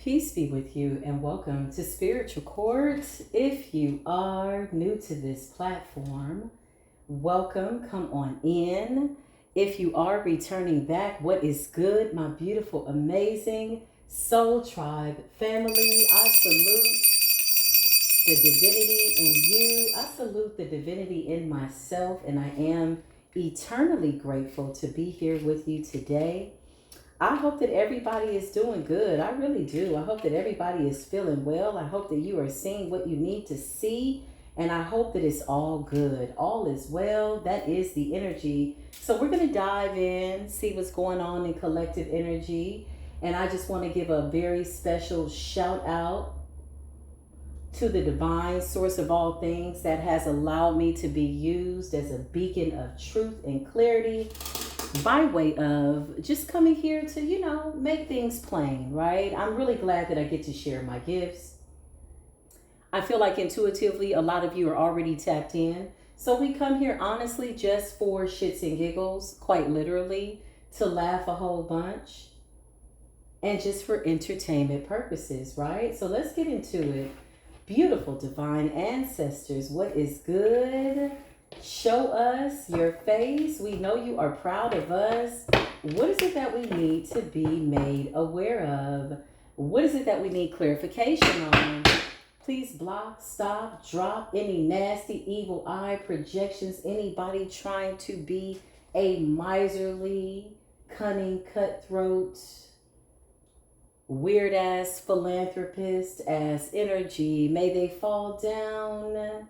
Peace be with you and welcome to Spiritual Court. If you are new to this platform, welcome, come on in. If you are returning back, what is good, my beautiful, amazing Soul Tribe family? I salute the divinity in you. I salute the divinity in myself, and I am eternally grateful to be here with you today. I hope that everybody is doing good. I really do. I hope that everybody is feeling well. I hope that you are seeing what you need to see. And I hope that it's all good. All is well. That is the energy. So we're going to dive in, see what's going on in collective energy. And I just want to give a very special shout out to the divine source of all things that has allowed me to be used as a beacon of truth and clarity by way of just coming here to, make things plain, right? I'm really glad that I get to share my gifts. I feel like intuitively a lot of you are already tapped in. So we come here honestly just for shits and giggles, quite literally, to laugh a whole bunch and just for entertainment purposes, right? So let's get into it. Beautiful divine ancestors, what is good? Show us your face. We know you are proud of us. What is it that we need to be made aware of? What is it that we need clarification on? Please block, stop, drop any nasty, evil eye projections. Anybody trying to be a miserly, cunning, cutthroat, weird ass philanthropist ass energy, may they fall down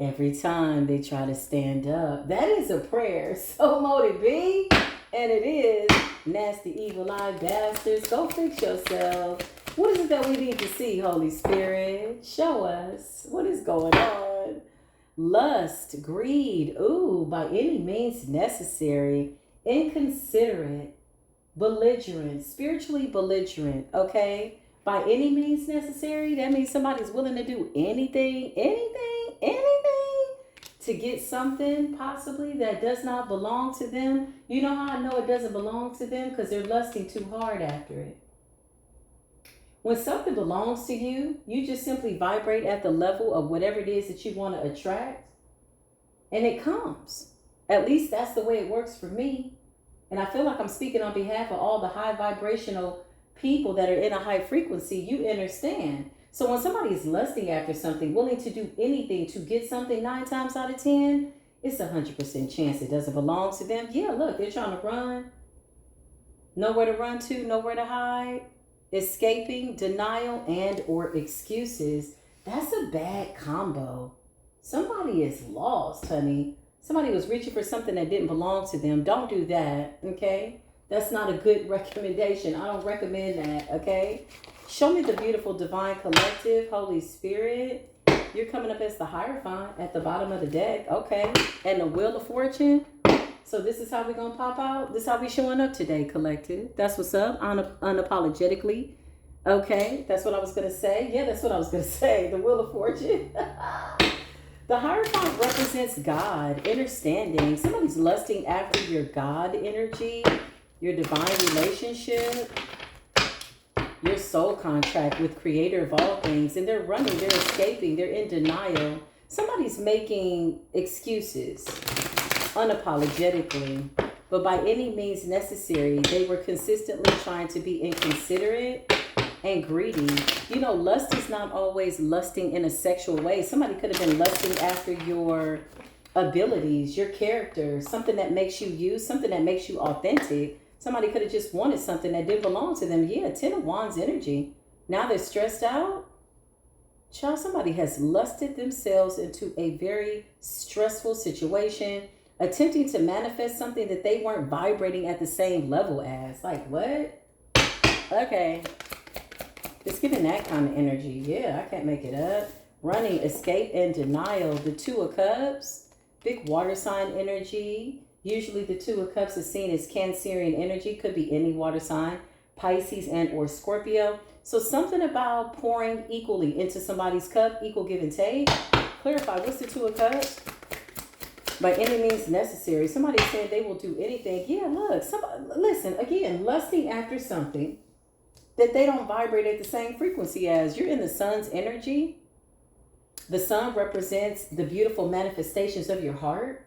every time they try to stand up. That is a prayer. So mote it be. And it is. Nasty evil eye bastards. Go fix yourself. What is it that we need to see, Holy Spirit? Show us. What is going on? Lust, greed. Ooh, by any means necessary. Inconsiderate. Belligerent. Spiritually belligerent. Okay? By any means necessary. That means somebody's willing to do anything to get something possibly that does not belong to them. You know how I know it doesn't belong to them? Because they're lusting too hard after it. When something belongs to you, you just simply vibrate at the level of whatever it is that you want to attract. And it comes. At least that's the way it works for me. And I feel like I'm speaking on behalf of all the high vibrational people that are in a high frequency. You understand. So when somebody is lusting after something, willing to do anything to get something 9 times out of 10, it's 100% chance it doesn't belong to them. Yeah, look, they're trying to run. Nowhere to run to, nowhere to hide. Escaping, denial, and or excuses. That's a bad combo. Somebody is lost, honey. Somebody was reaching for something that didn't belong to them. Don't do that, okay? That's not a good recommendation. I don't recommend that, okay? Show me the beautiful divine collective, Holy Spirit. You're coming up as the Hierophant at the bottom of the deck, okay? And the Wheel of Fortune. So this is how we're going to pop out. This is how we showing up today, collective. That's what's up, unapologetically. Okay, that's what I was going to say. Yeah, that's what I was going to say. The Wheel of Fortune. The Hierophant represents God, understanding. Somebody's lusting after your God energy, your divine relationship, your soul contract with Creator of all things. And they're running, they're escaping, they're in denial. Somebody's making excuses unapologetically, but by any means necessary. They were consistently trying to be inconsiderate and greedy. You know, lust is not always lusting in a sexual way. Somebody could have been lusting after your abilities, your character, something that makes you you, something that makes you authentic. Somebody could have just wanted something that didn't belong to them. Yeah, 10 of Wands energy. Now they're stressed out. Child, somebody has lusted themselves into a very stressful situation, attempting to manifest something that they weren't vibrating at the same level as. Like, what? Okay. It's giving that kind of energy. Yeah, I can't make it up. Running, escape, and denial. The Two of Cups. Big water sign energy. Usually the Two of Cups is seen as Cancerian energy. Could be any water sign. Pisces and or Scorpio. So something about pouring equally into somebody's cup. Equal give and take. Clarify. What's the Two of Cups? By any means necessary. Somebody said they will do anything. Yeah, look. Listen, again, lusting after something that they don't vibrate at the same frequency as. You're in the sun's energy. The sun represents the beautiful manifestations of your heart.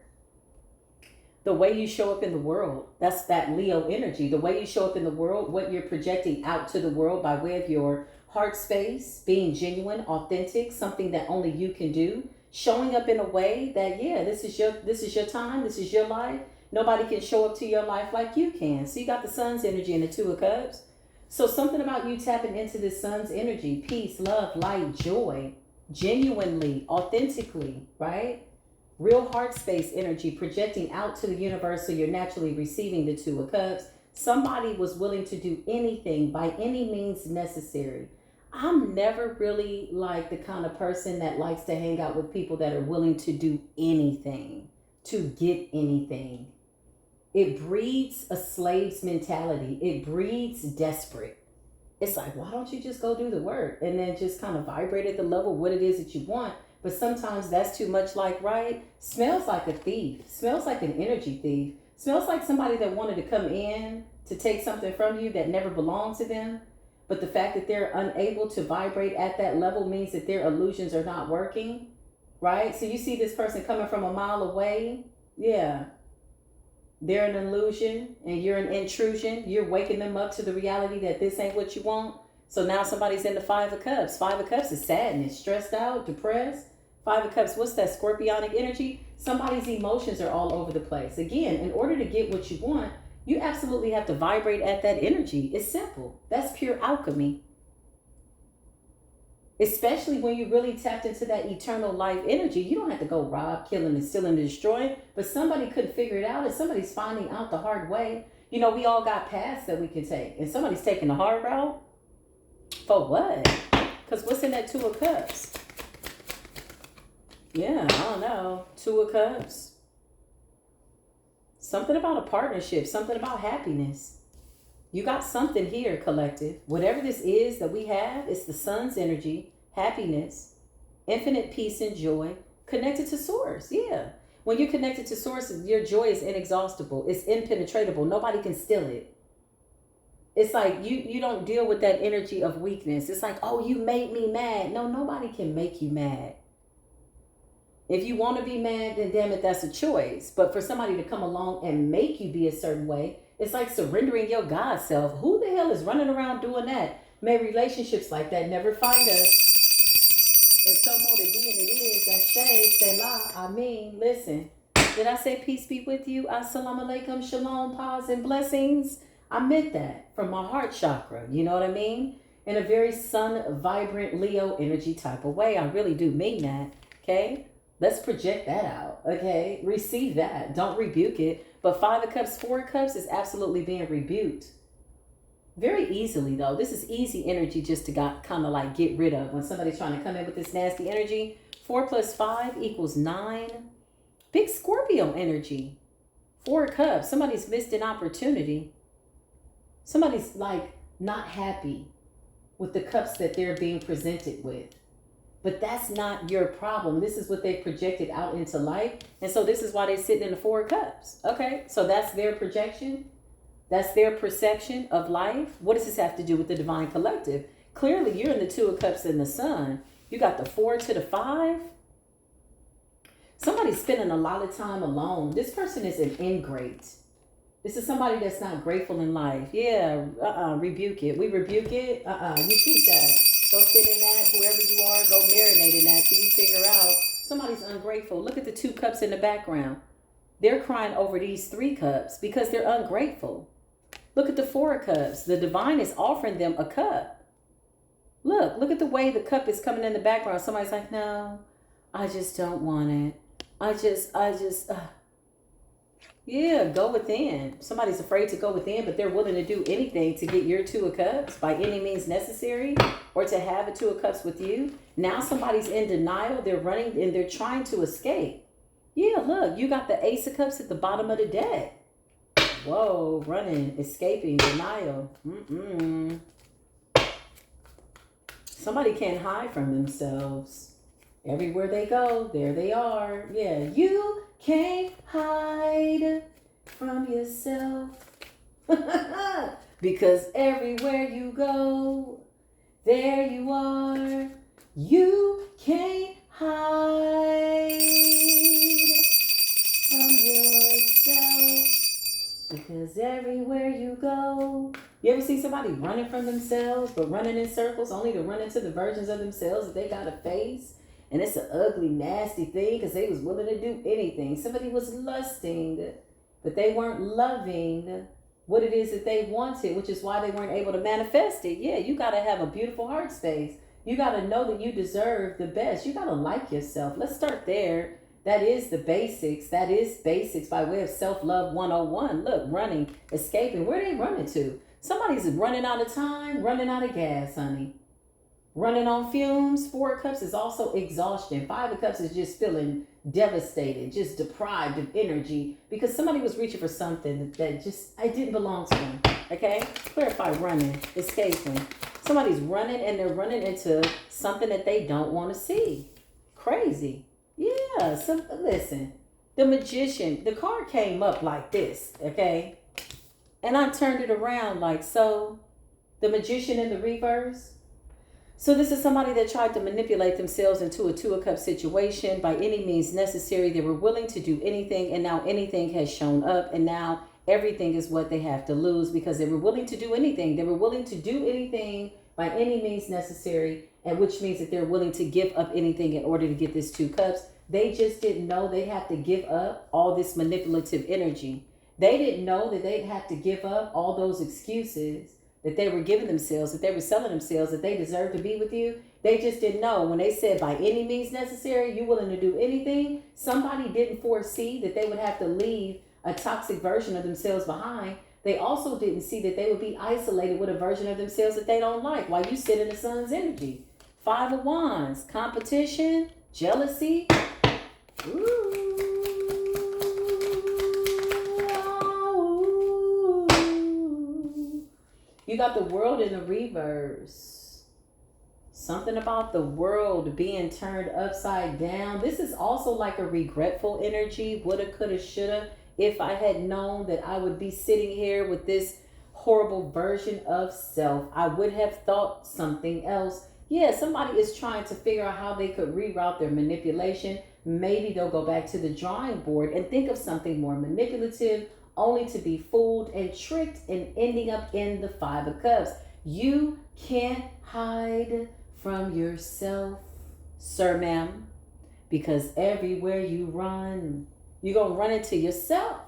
The way you show up in the world, that's that Leo energy. The way you show up in the world, what you're projecting out to the world by way of your heart space, being genuine, authentic, something that only you can do. Showing up in a way that, yeah, this is your time, this is your life. Nobody can show up to your life like you can. So you got the sun's energy and the Two of Cups. So something about you tapping into this sun's energy, peace, love, light, joy, genuinely, authentically, right? Real heart space energy projecting out to the universe, so you're naturally receiving the Two of Cups. Somebody was willing to do anything by any means necessary. I'm never really like the kind of person that likes to hang out with people that are willing to do anything to get anything. It breeds a slave's mentality. It breeds desperate. It's like, why don't you just go do the work and then just kind of vibrate at the level of what it is that you want? But sometimes that's too much like, right? Smells like a thief. Smells like an energy thief. Smells like somebody that wanted to come in to take something from you that never belonged to them. But the fact that they're unable to vibrate at that level means that their illusions are not working, right? So you see this person coming from a mile away. Yeah. They're an illusion and you're an intrusion. You're waking them up to the reality that this ain't what you want. So now somebody's in the Five of Cups. Five of Cups is sadness, stressed out, depressed. Five of Cups, what's that scorpionic energy? Somebody's emotions are all over the place. Again, in order to get what you want, you absolutely have to vibrate at that energy. It's simple. That's pure alchemy. Especially when you really tapped into that eternal life energy. You don't have to go rob, killing, and stealing, and destroying. But somebody couldn't figure it out, and somebody's finding out the hard way. You know, we all got paths that we can take, and somebody's taking the hard route. For what? Because what's in that Two of Cups? Yeah, I don't know. Two of Cups. Something about a partnership. Something about happiness. You got something here, collective. Whatever this is that we have, it's the sun's energy, happiness, infinite peace and joy, connected to source. Yeah. When you're connected to source, your joy is inexhaustible. It's impenetrable. Nobody can steal it. It's like you don't deal with that energy of weakness. It's like, oh, you made me mad. No, nobody can make you mad. If you want to be mad, then damn it, that's a choice. But for somebody to come along and make you be a certain way, it's like surrendering your God self. Who the hell is running around doing that? May relationships like that never find us. It's so more to be, and it is. That's Shay, Selah. I mean, listen. Did I say peace be with you? Assalamu alaikum, shalom, pause, and blessings. I meant that from my heart chakra. You know what I mean? In a very sun, vibrant Leo energy type of way. I really do mean that. Okay? Let's project that out. Okay? Receive that. Don't rebuke it. But Five of Cups, Four of Cups is absolutely being rebuked. Very easily, though. This is easy energy just to kind of like get rid of. When somebody's trying to come in with this nasty energy, 4 plus 5 equals 9. Big Scorpio energy. Four of Cups. Somebody's missed an opportunity. Somebody's like not happy with the cups that they're being presented with. But that's not your problem. This is what they projected out into life. And so this is why they're sitting in the Four of Cups. Okay, so that's their projection. That's their perception of life. What does this have to do with the divine collective? Clearly, you're in the Two of Cups in the sun. You got the 4 to the 5. Somebody's spending a lot of time alone. This person is an ingrate. This is somebody that's not grateful in life. Yeah, rebuke it. We rebuke it. You keep that. Go sit in that. Whoever you are, go marinate in that till you figure out somebody's ungrateful. Look at the 2 cups in the background. They're crying over these 3 cups because they're ungrateful. Look at the 4 of Cups. The divine is offering them a cup. Look at the way the cup is coming in the background. Somebody's like, no, I just don't want it. Yeah, go within. Somebody's afraid to go within, but they're willing to do anything to get your 2 of Cups by any means necessary, or to have a 2 of Cups with you. Now somebody's in denial. They're running and they're trying to escape. Yeah, look, you got the Ace of Cups at the bottom of the deck. Whoa, running, escaping, denial. Somebody can't hide from themselves. Everywhere they go, there they are. Yeah, you can't hide from yourself. Because everywhere you go, there you are. You can't hide from yourself. Because everywhere you go. You ever see somebody running from themselves, but running in circles only to run into the versions of themselves that they got to face? And it's an ugly, nasty thing because they was willing to do anything. Somebody was lusting, but they weren't loving what it is that they wanted, which is why they weren't able to manifest it. Yeah, you got to have a beautiful heart space. You got to know that you deserve the best. You got to like yourself. Let's start there. That is the basics. That is basics by way of self-love 101. Look, running, escaping. Where are they running to? Somebody's running out of time, running out of gas, honey. Running on fumes. 4 of Cups is also exhaustion. 5 of Cups is just feeling devastated, just deprived of energy because somebody was reaching for something that just, I didn't belong to them. Okay? Clarify running, escaping. Somebody's running and they're running into something that they don't want to see. Crazy. Yeah. So listen, the Magician, the card came up like this. Okay? And I turned it around like so. The Magician in the reverse. So this is somebody that tried to manipulate themselves into a 2 of Cups situation by any means necessary. They were willing to do anything, and now anything has shown up, and now everything is what they have to lose because they were willing to do anything. They were willing to do anything by any means necessary, and which means that they're willing to give up anything in order to get this 2 Cups. They just didn't know they had to give up all this manipulative energy. They didn't know that they'd have to give up all those excuses that they were giving themselves, that they were selling themselves, that they deserved to be with you. They just didn't know. When they said by any means necessary, you're willing to do anything, somebody didn't foresee that they would have to leave a toxic version of themselves behind. They also didn't see that they would be isolated with a version of themselves that they don't like while you sit in the sun's energy. 5 of Wands, competition, jealousy. Ooh. You got the World in the reverse. Something about the world being turned upside down. This is also like a regretful energy. Woulda, coulda, shoulda. If I had known that I would be sitting here with this horrible version of self, I would have thought something else. Yeah, somebody is trying to figure out how they could reroute their manipulation. Maybe they'll go back to the drawing board and think of something more manipulative, only to be fooled and tricked and ending up in the 5 of Cups. You can't hide from yourself, sir, ma'am, because everywhere you run, you're going to run into yourself.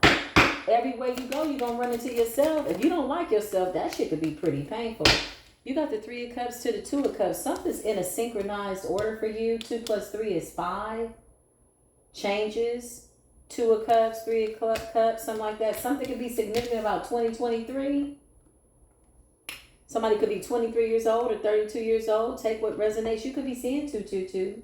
Everywhere you go, you're going to run into yourself. If you don't like yourself, that shit could be pretty painful. You got the 3 of Cups to the 2 of Cups. Something's in a synchronized order for you. 2 plus 3 is 5. Changes. 2 of Cups, 3 of Cups, something like that. Something could be significant about 2023. Somebody could be 23 years old or 32 years old. Take what resonates. You could be seeing 222.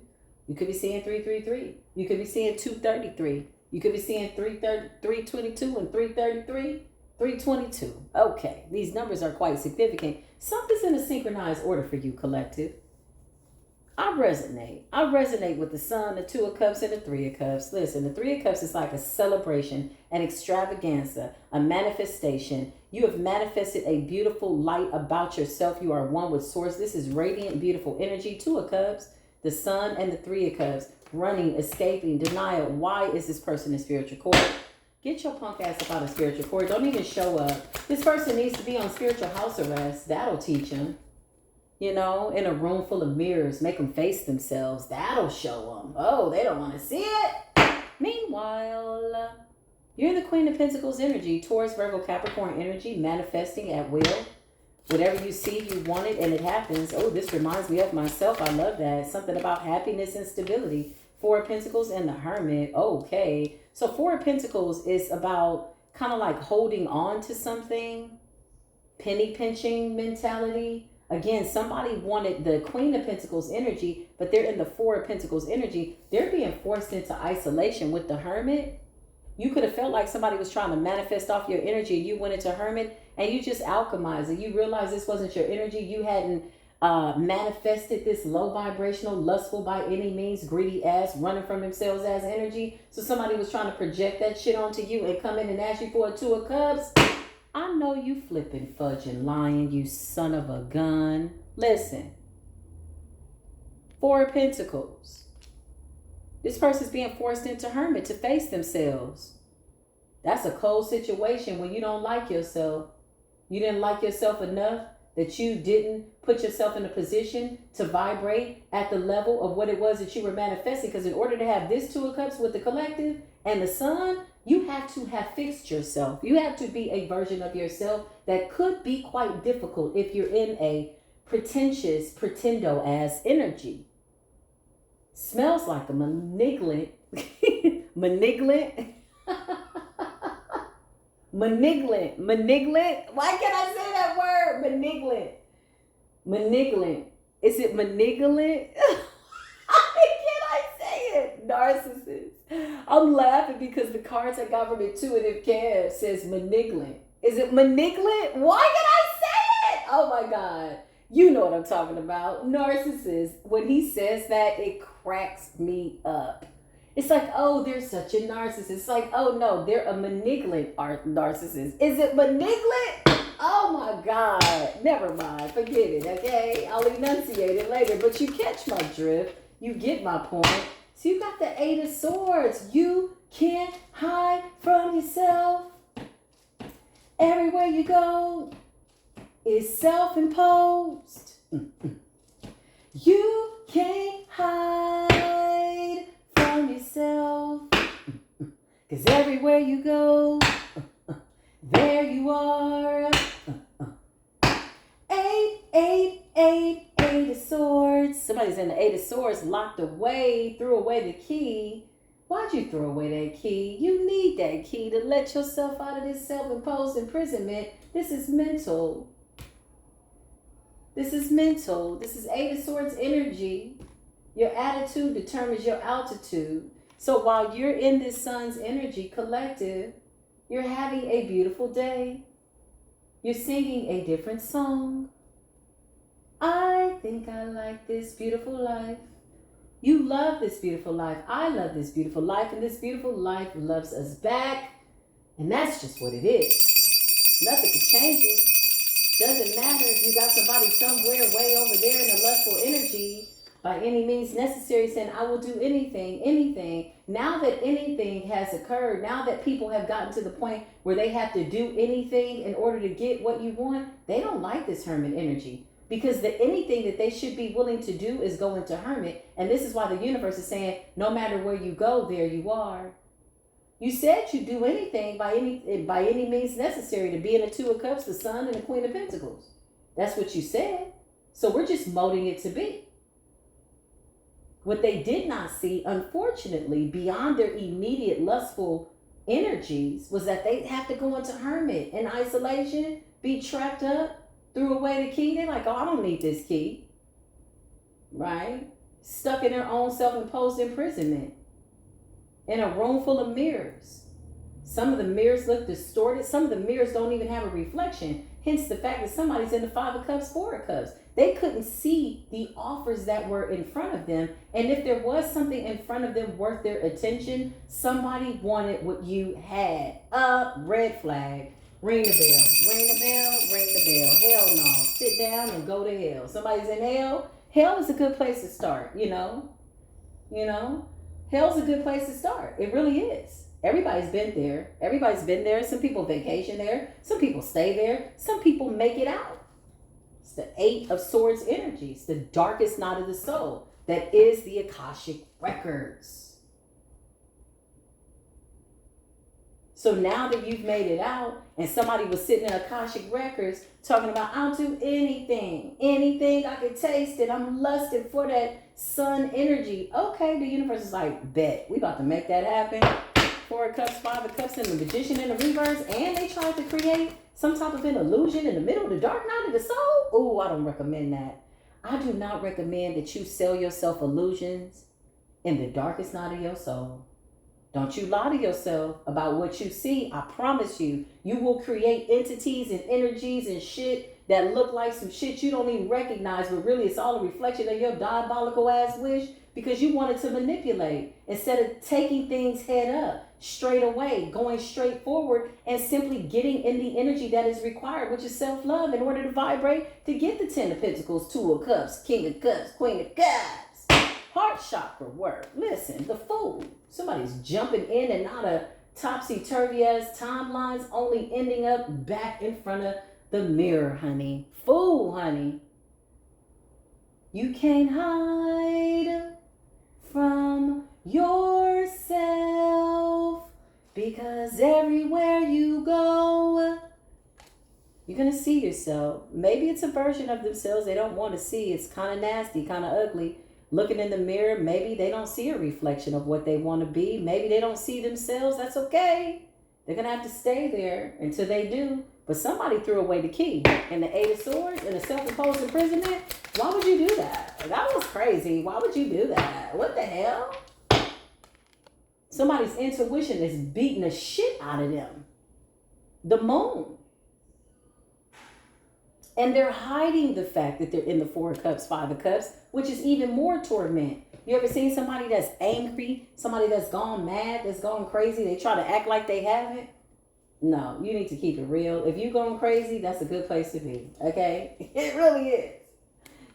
You could be seeing 333. You could be seeing 233. You could be seeing 322 and 333. 322. Okay, these numbers are quite significant. Something's in a synchronized order for you, collective. I resonate with the Sun, the 2 of Cups, and the 3 of Cups. Listen, the 3 of Cups is like a celebration, an extravaganza, a manifestation. You have manifested a beautiful light about yourself. You are one with Source. This is radiant, beautiful energy. 2 of Cups, the Sun, and the 3 of Cups. Running, escaping, denial. Why is this person in spiritual court? Get your punk ass up out of spiritual court. Don't even show up. This person needs to be on spiritual house arrest. That'll teach them. You know, in a room full of mirrors, make them face themselves. That'll show them. Oh, they don't want to see it. Meanwhile, you're the Queen of Pentacles energy, Taurus, Virgo, Capricorn energy, manifesting at will. Whatever you see, you want it, and it happens. Oh, this reminds me of myself. I love that. Something about happiness and stability. 4 of Pentacles and the Hermit. Okay. So 4 of Pentacles is about kind of like holding on to something. Penny pinching mentality. Again, somebody wanted the Queen of Pentacles energy, but they're in the 4 of Pentacles energy. They're being forced into isolation with the Hermit. You could have felt like somebody was trying to manifest off your energy. You went into Hermit and you just alchemized it. You realized this wasn't your energy. You hadn't manifested this low vibrational, lustful by any means, greedy ass, running from themselves as energy. So somebody was trying to project that shit onto you and come in and ask you for a 2 of Cups. I know you flipping, fudging, lying, you son of a gun. Listen. Four of Pentacles. This person's being forced into hermit to face themselves. That's a cold situation when you don't like yourself. You didn't like yourself enough that you didn't put yourself in a position to vibrate at the level of what it was that you were manifesting. Because in order to have this Two of Cups with the collective and the Sun, you have to have fixed yourself. You have to be a version of yourself that could be quite difficult if you're in a pretentious, pretendo-ass energy. Smells like a malignant, malignant. Why can't I say that word? Malignant. Is it malignant? Can I say it? Narcissist. I'm laughing because the cards I got from Intuitive Care says malignant. Is it malignant? Why can I say it? Oh my God. You know what I'm talking about. Narcissist. When he says that, it cracks me up. It's like, oh, they're such a narcissist. It's like, oh no, they're a malignant narcissist. Is it malignant? Oh my God. Never mind. Forget it, okay? I'll enunciate it later. But you catch my drift. You get my point. So you got the Eight of Swords. You can't hide from yourself. Everywhere you go is self-imposed. You can't hide from yourself. Cause everywhere you go, there you are. Eight of Swords. Somebody's in the Eight of Swords, locked away, threw away the key. Why'd you throw away that key? You need that key to let yourself out of this self-imposed imprisonment. This is mental. This is Eight of Swords energy. Your attitude determines your altitude. So while you're in this Sun's energy collective, you're having a beautiful day. You're singing a different song. I think I like this beautiful life. You love this beautiful life. I love this beautiful life. And this beautiful life loves us back. And that's just what it is. Nothing can change it. Doesn't matter if you got somebody somewhere way over there in a lustful energy, by any means necessary, saying, I will do anything. Now that anything has occurred, now that people have gotten to the point where they have to do anything in order to get what you want, they don't like this hermit energy. Because the anything that they should be willing to do is go into hermit. And this is why the universe is saying, no matter where you go, there you are. You said you'd do anything by any means necessary to be in the Two of Cups, the Sun, and the Queen of Pentacles. That's what you said. So we're just molding it to be. What they did not see, unfortunately, beyond their immediate lustful energies, was that they have to go into hermit in isolation, be trapped up, threw away the key. They're like, oh, I don't need this key. Right? Stuck in their own self-imposed imprisonment. In a room full of mirrors. Some of the mirrors look distorted. Some of the mirrors don't even have a reflection. Hence the fact that somebody's in the Five of Cups, Four of Cups. They couldn't see the offers that were in front of them. And if there was something in front of them worth their attention, somebody wanted what you had. Red flag. Ring the bell. Ring the bell. Ring the bell. Hell no. Sit down and go to hell. Somebody's in hell. Hell is a good place to start, you know. Hell's a good place to start. It really is. Everybody's been there. Some people vacation there. Some people stay there. Some people make it out. It's the Eight of Swords energy. It's the darkest night of the soul. That is the Akashic Records. So now that you've made it out and somebody was sitting in Akashic Records talking about, I'll do anything I can taste it. I'm lusting for that Sun energy. Okay, the universe is like, bet. We about to make that happen. Four of Cups, Five of Cups, and the Magician in the reverse. And they tried to create some type of an illusion in the middle of the dark night of the soul. Oh, I don't recommend that. I do not recommend that you sell yourself illusions in the darkest night of your soul. Don't you lie to yourself about what you see. I promise you, you will create entities and energies and shit that look like some shit you don't even recognize, but really it's all a reflection of your diabolical ass wish because you wanted to manipulate instead of taking things head up. straight away, going straight forward, and simply getting in the energy that is required, which is self-love, in order to vibrate to get the 10 of Pentacles, 2 of Cups, King of Cups, Queen of Cups. Heart chakra work. Listen, the Fool. Somebody's jumping in and out of topsy-turvy ass timelines, only ending up back in front of the mirror, honey. Fool, honey. You can't hide from yourself, because everywhere you go, you're going to see yourself. Maybe it's a version of themselves they don't want to see. It's kind of nasty, kind of ugly. Looking in the mirror, maybe they don't see a reflection of what they want to be. Maybe they don't see themselves. That's okay. They're going to have to stay there until they do. But somebody threw away the key. And the 8 of Swords and a self-imposed imprisonment. Why would you do that? That was crazy. Why would you do that? What the hell? Somebody's intuition is beating the shit out of them. The Moon. And they're hiding the fact that they're in the 4 of Cups, 5 of Cups, which is even more torment. You ever seen somebody that's angry, somebody that's gone mad, that's gone crazy? They try to act like they haven't. No, you need to keep it real. If you're going crazy, that's a good place to be. Okay? It really is.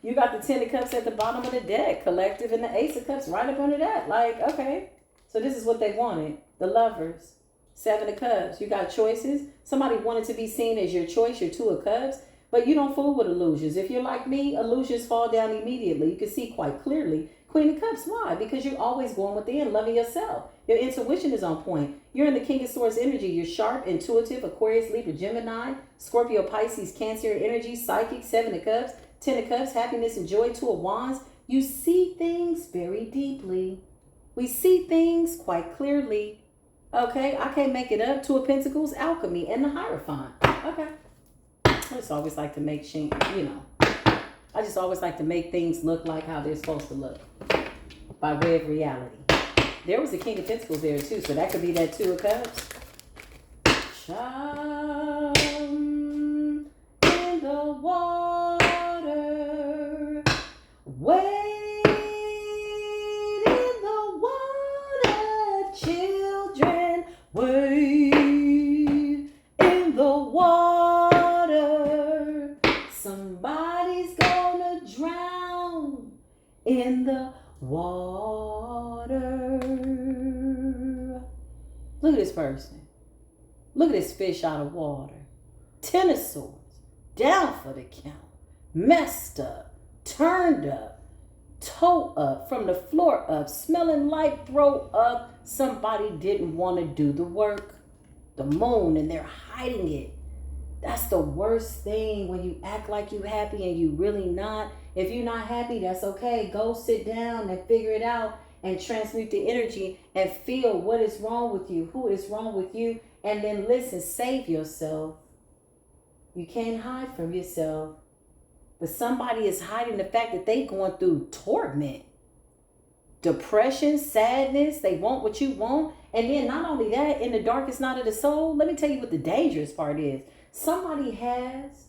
You got the 10 of Cups at the bottom of the deck, collective, and the Ace of Cups right up under that. Like, okay. So this is what they wanted. The Lovers. 7 of Cups. You got choices. Somebody wanted to be seen as your choice, your 2 of Cups. But you don't fool with illusions. If you're like me, illusions fall down immediately. You can see quite clearly. Queen of Cups, why? Because you're always going within, loving yourself. Your intuition is on point. You're in the King of Swords energy. You're sharp, intuitive, Aquarius, Libra, Gemini, Scorpio, Pisces, Cancer energy, psychic, 7 of Cups, 10 of Cups, happiness and joy, 2 of Wands. You see things very deeply. We see things quite clearly. Okay, I can't make it up. 2 of Pentacles, alchemy, and the Hierophant. Okay. I just always like to make, I just always like to make things look like how they're supposed to look by way of reality. There was the King of Pentacles there too, so that could be that 2 of Cups. Chum in the water, wade in the water, children, wade in the water. Somebody's gonna drown in the water. Look at this person. Look at this fish out of water. 10 of Swords. Down for the count. Messed up. Turned up. Toe up. From the floor up. Smelling like throw up. Somebody didn't want to do the work. The Moon, and they're hiding it. That's the worst thing, when you act like you happy and you really not. If you're not happy, that's okay. Go sit down and figure it out and transmute the energy and feel what is wrong with you, who is wrong with you, and then listen, save yourself. You can't hide from yourself. But somebody is hiding the fact that they going through torment, depression, sadness. They want what you want. And then not only that, in the darkest night of the soul, let me tell you what the dangerous part is. Somebody has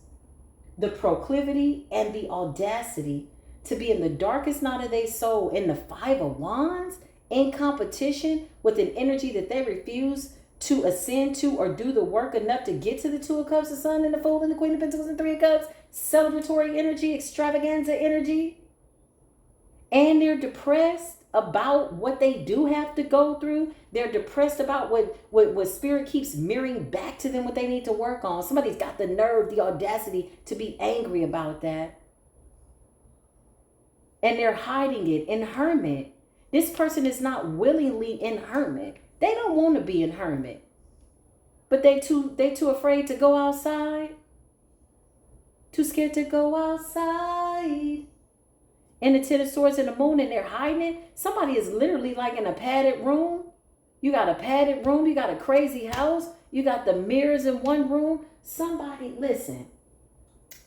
the proclivity and the audacity to be in the darkest night of their soul, in the 5 of Wands, in competition with an energy that they refuse to ascend to or do the work enough to get to the 2 of Cups, the Sun and the Fool and the Queen of Pentacles and 3 of Cups, celebratory energy, extravaganza energy. And they're depressed about what they do have to go through. They're depressed about what spirit keeps mirroring back to them, what they need to work on. Somebody's got the nerve, the audacity to be angry about that. And they're hiding it in hermit. This person is not willingly in hermit. They don't want to be in hermit. But they too afraid to go outside. Too scared to go outside. And the 10 of Swords and the Moon, and they're hiding it. Somebody is literally like in a padded room. You got a padded room. You got a crazy house. You got the mirrors in one room. Somebody, listen,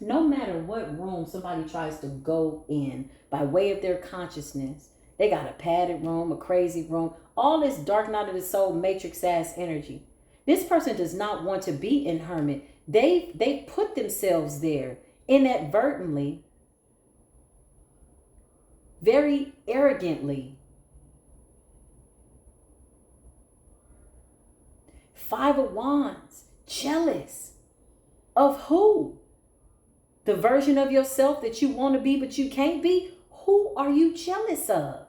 no matter what room somebody tries to go in by way of their consciousness, they got a padded room, a crazy room, all this dark night of the soul, matrix ass energy. This person does not want to be in hermit. They put themselves there inadvertently, very arrogantly. Five of Wands. Jealous. Of who? The version of yourself that you want to be but you can't be? Who are you jealous of?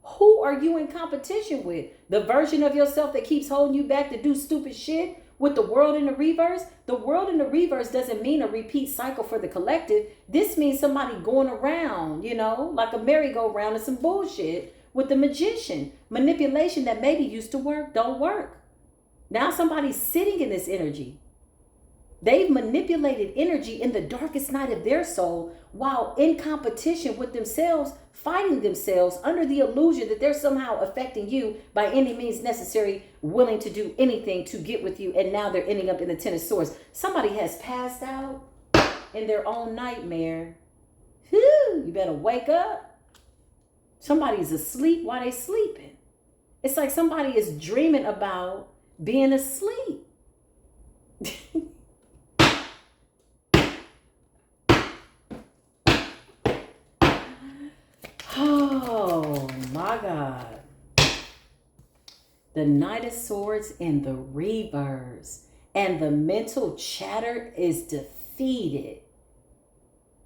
Who are you in competition with? The version of yourself that keeps holding you back to do stupid shit with the world in the reverse? The world in the reverse doesn't mean a repeat cycle for the collective. This means somebody going around, like a merry-go-round and some bullshit with the magician. Manipulation that maybe used to work, don't work. Now somebody's sitting in this energy. They've manipulated energy in the darkest night of their soul while in competition with themselves, fighting themselves under the illusion that they're somehow affecting you by any means necessary, willing to do anything to get with you. And now they're ending up in the Ten of Swords. Somebody has passed out in their own nightmare. Whew, you better wake up. Somebody's asleep while they're sleeping. It's like somebody is dreaming about being asleep. Oh my God. The Knight of Swords in the reverse. And the mental chatter is defeated.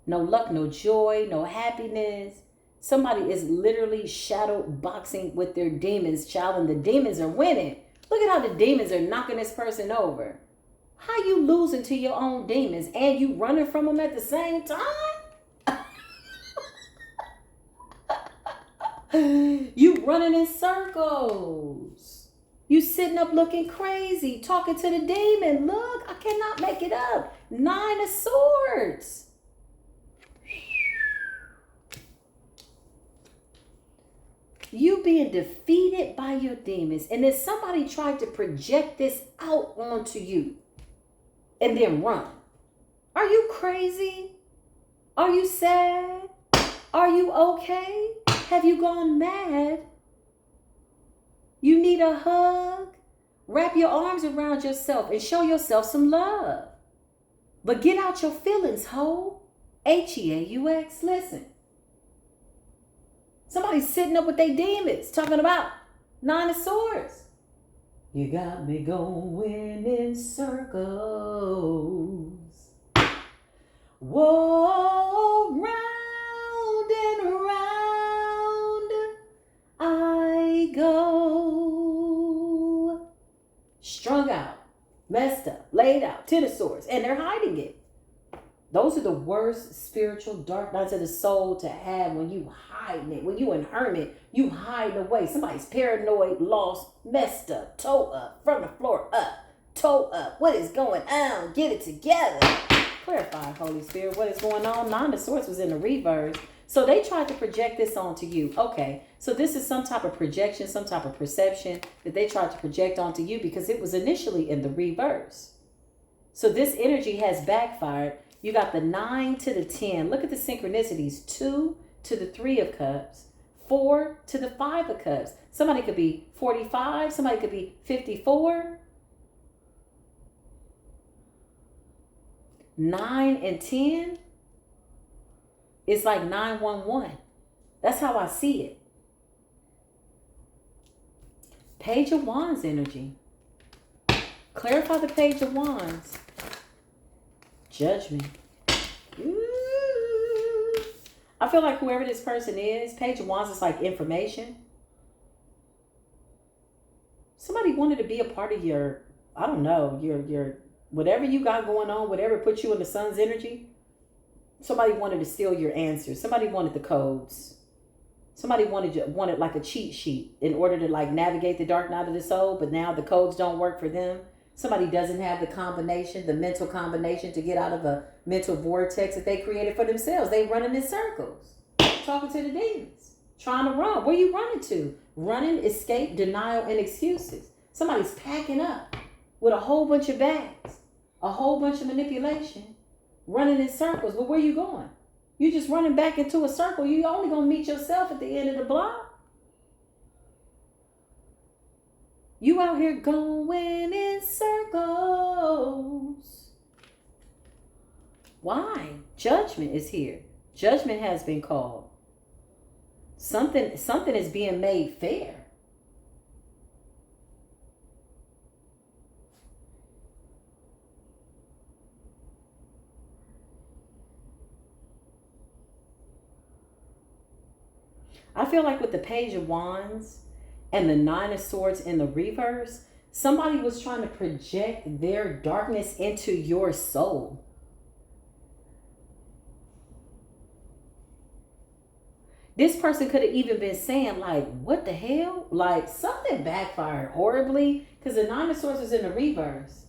No luck, no joy, no happiness. Somebody is literally shadow boxing with their demons, child, and the demons are winning. Look at how the demons are knocking this person over. How you losing to your own demons and you running from them at the same time? You running in circles. You sitting up looking crazy, talking to the demon. Look, I cannot make it up. Nine of Swords. You being defeated by your demons. And then somebody tried to project this out onto you and then run. Are you crazy? Are you sad? Are you okay? Have you gone mad? You need a hug? Wrap your arms around yourself and show yourself some love. But get out your feelings, ho. H-E-A-U-X. Listen. Somebody's sitting up with their demons talking about Nine of Swords. You got me going in circles. Whoa, round and round I go. Strung out, messed up, laid out, Ten of Swords, and they're hiding it. Those are the worst spiritual dark nights of the soul to have when you hiding it. When you in hermit, you hide away. Somebody's paranoid, lost, messed up, toe up, from the floor up, toe up. What is going on? Get it together. Clarify, Holy Spirit, what is going on? Nine of Swords was in the reverse. So they tried to project this onto you. Okay, so this is some type of projection, some type of perception that they tried to project onto you because it was initially in the reverse. So this energy has backfired. You got the 9 to the 10. Look at the synchronicities. 2 to the 3 of Cups. 4 to the 5 of Cups. Somebody could be 45. Somebody could be 54. 9 and 10. It's like 911. That's how I see it. Page of Wands energy. Clarify the Page of Wands. Judgment. Ooh. I feel like whoever this person is, Page of Wands is like information. Somebody wanted to be a part of your, I don't know, your whatever you got going on, whatever put you in the sun's energy. Somebody wanted to steal your answers. Somebody wanted the codes. Somebody wanted like a cheat sheet in order to like navigate the dark night of the soul, but now the codes don't work for them. Somebody doesn't have the combination, the mental combination to get out of a mental vortex that they created for themselves. They running in circles, talking to the demons, trying to run. Where you running to? Running, escape, denial, and excuses. Somebody's packing up with a whole bunch of bags, a whole bunch of manipulation, running in circles. But where you going? You just running back into a circle. You only going to meet yourself at the end of the block. You out here going in circles. Why? Judgment is here. Judgment has been called. Something is being made fair. I feel like with the Page of Wands and the Nine of Swords in the reverse, somebody was trying to project their darkness into your soul. This person could have even been saying, like, what the hell? Like, something backfired horribly because the Nine of Swords was in the reverse.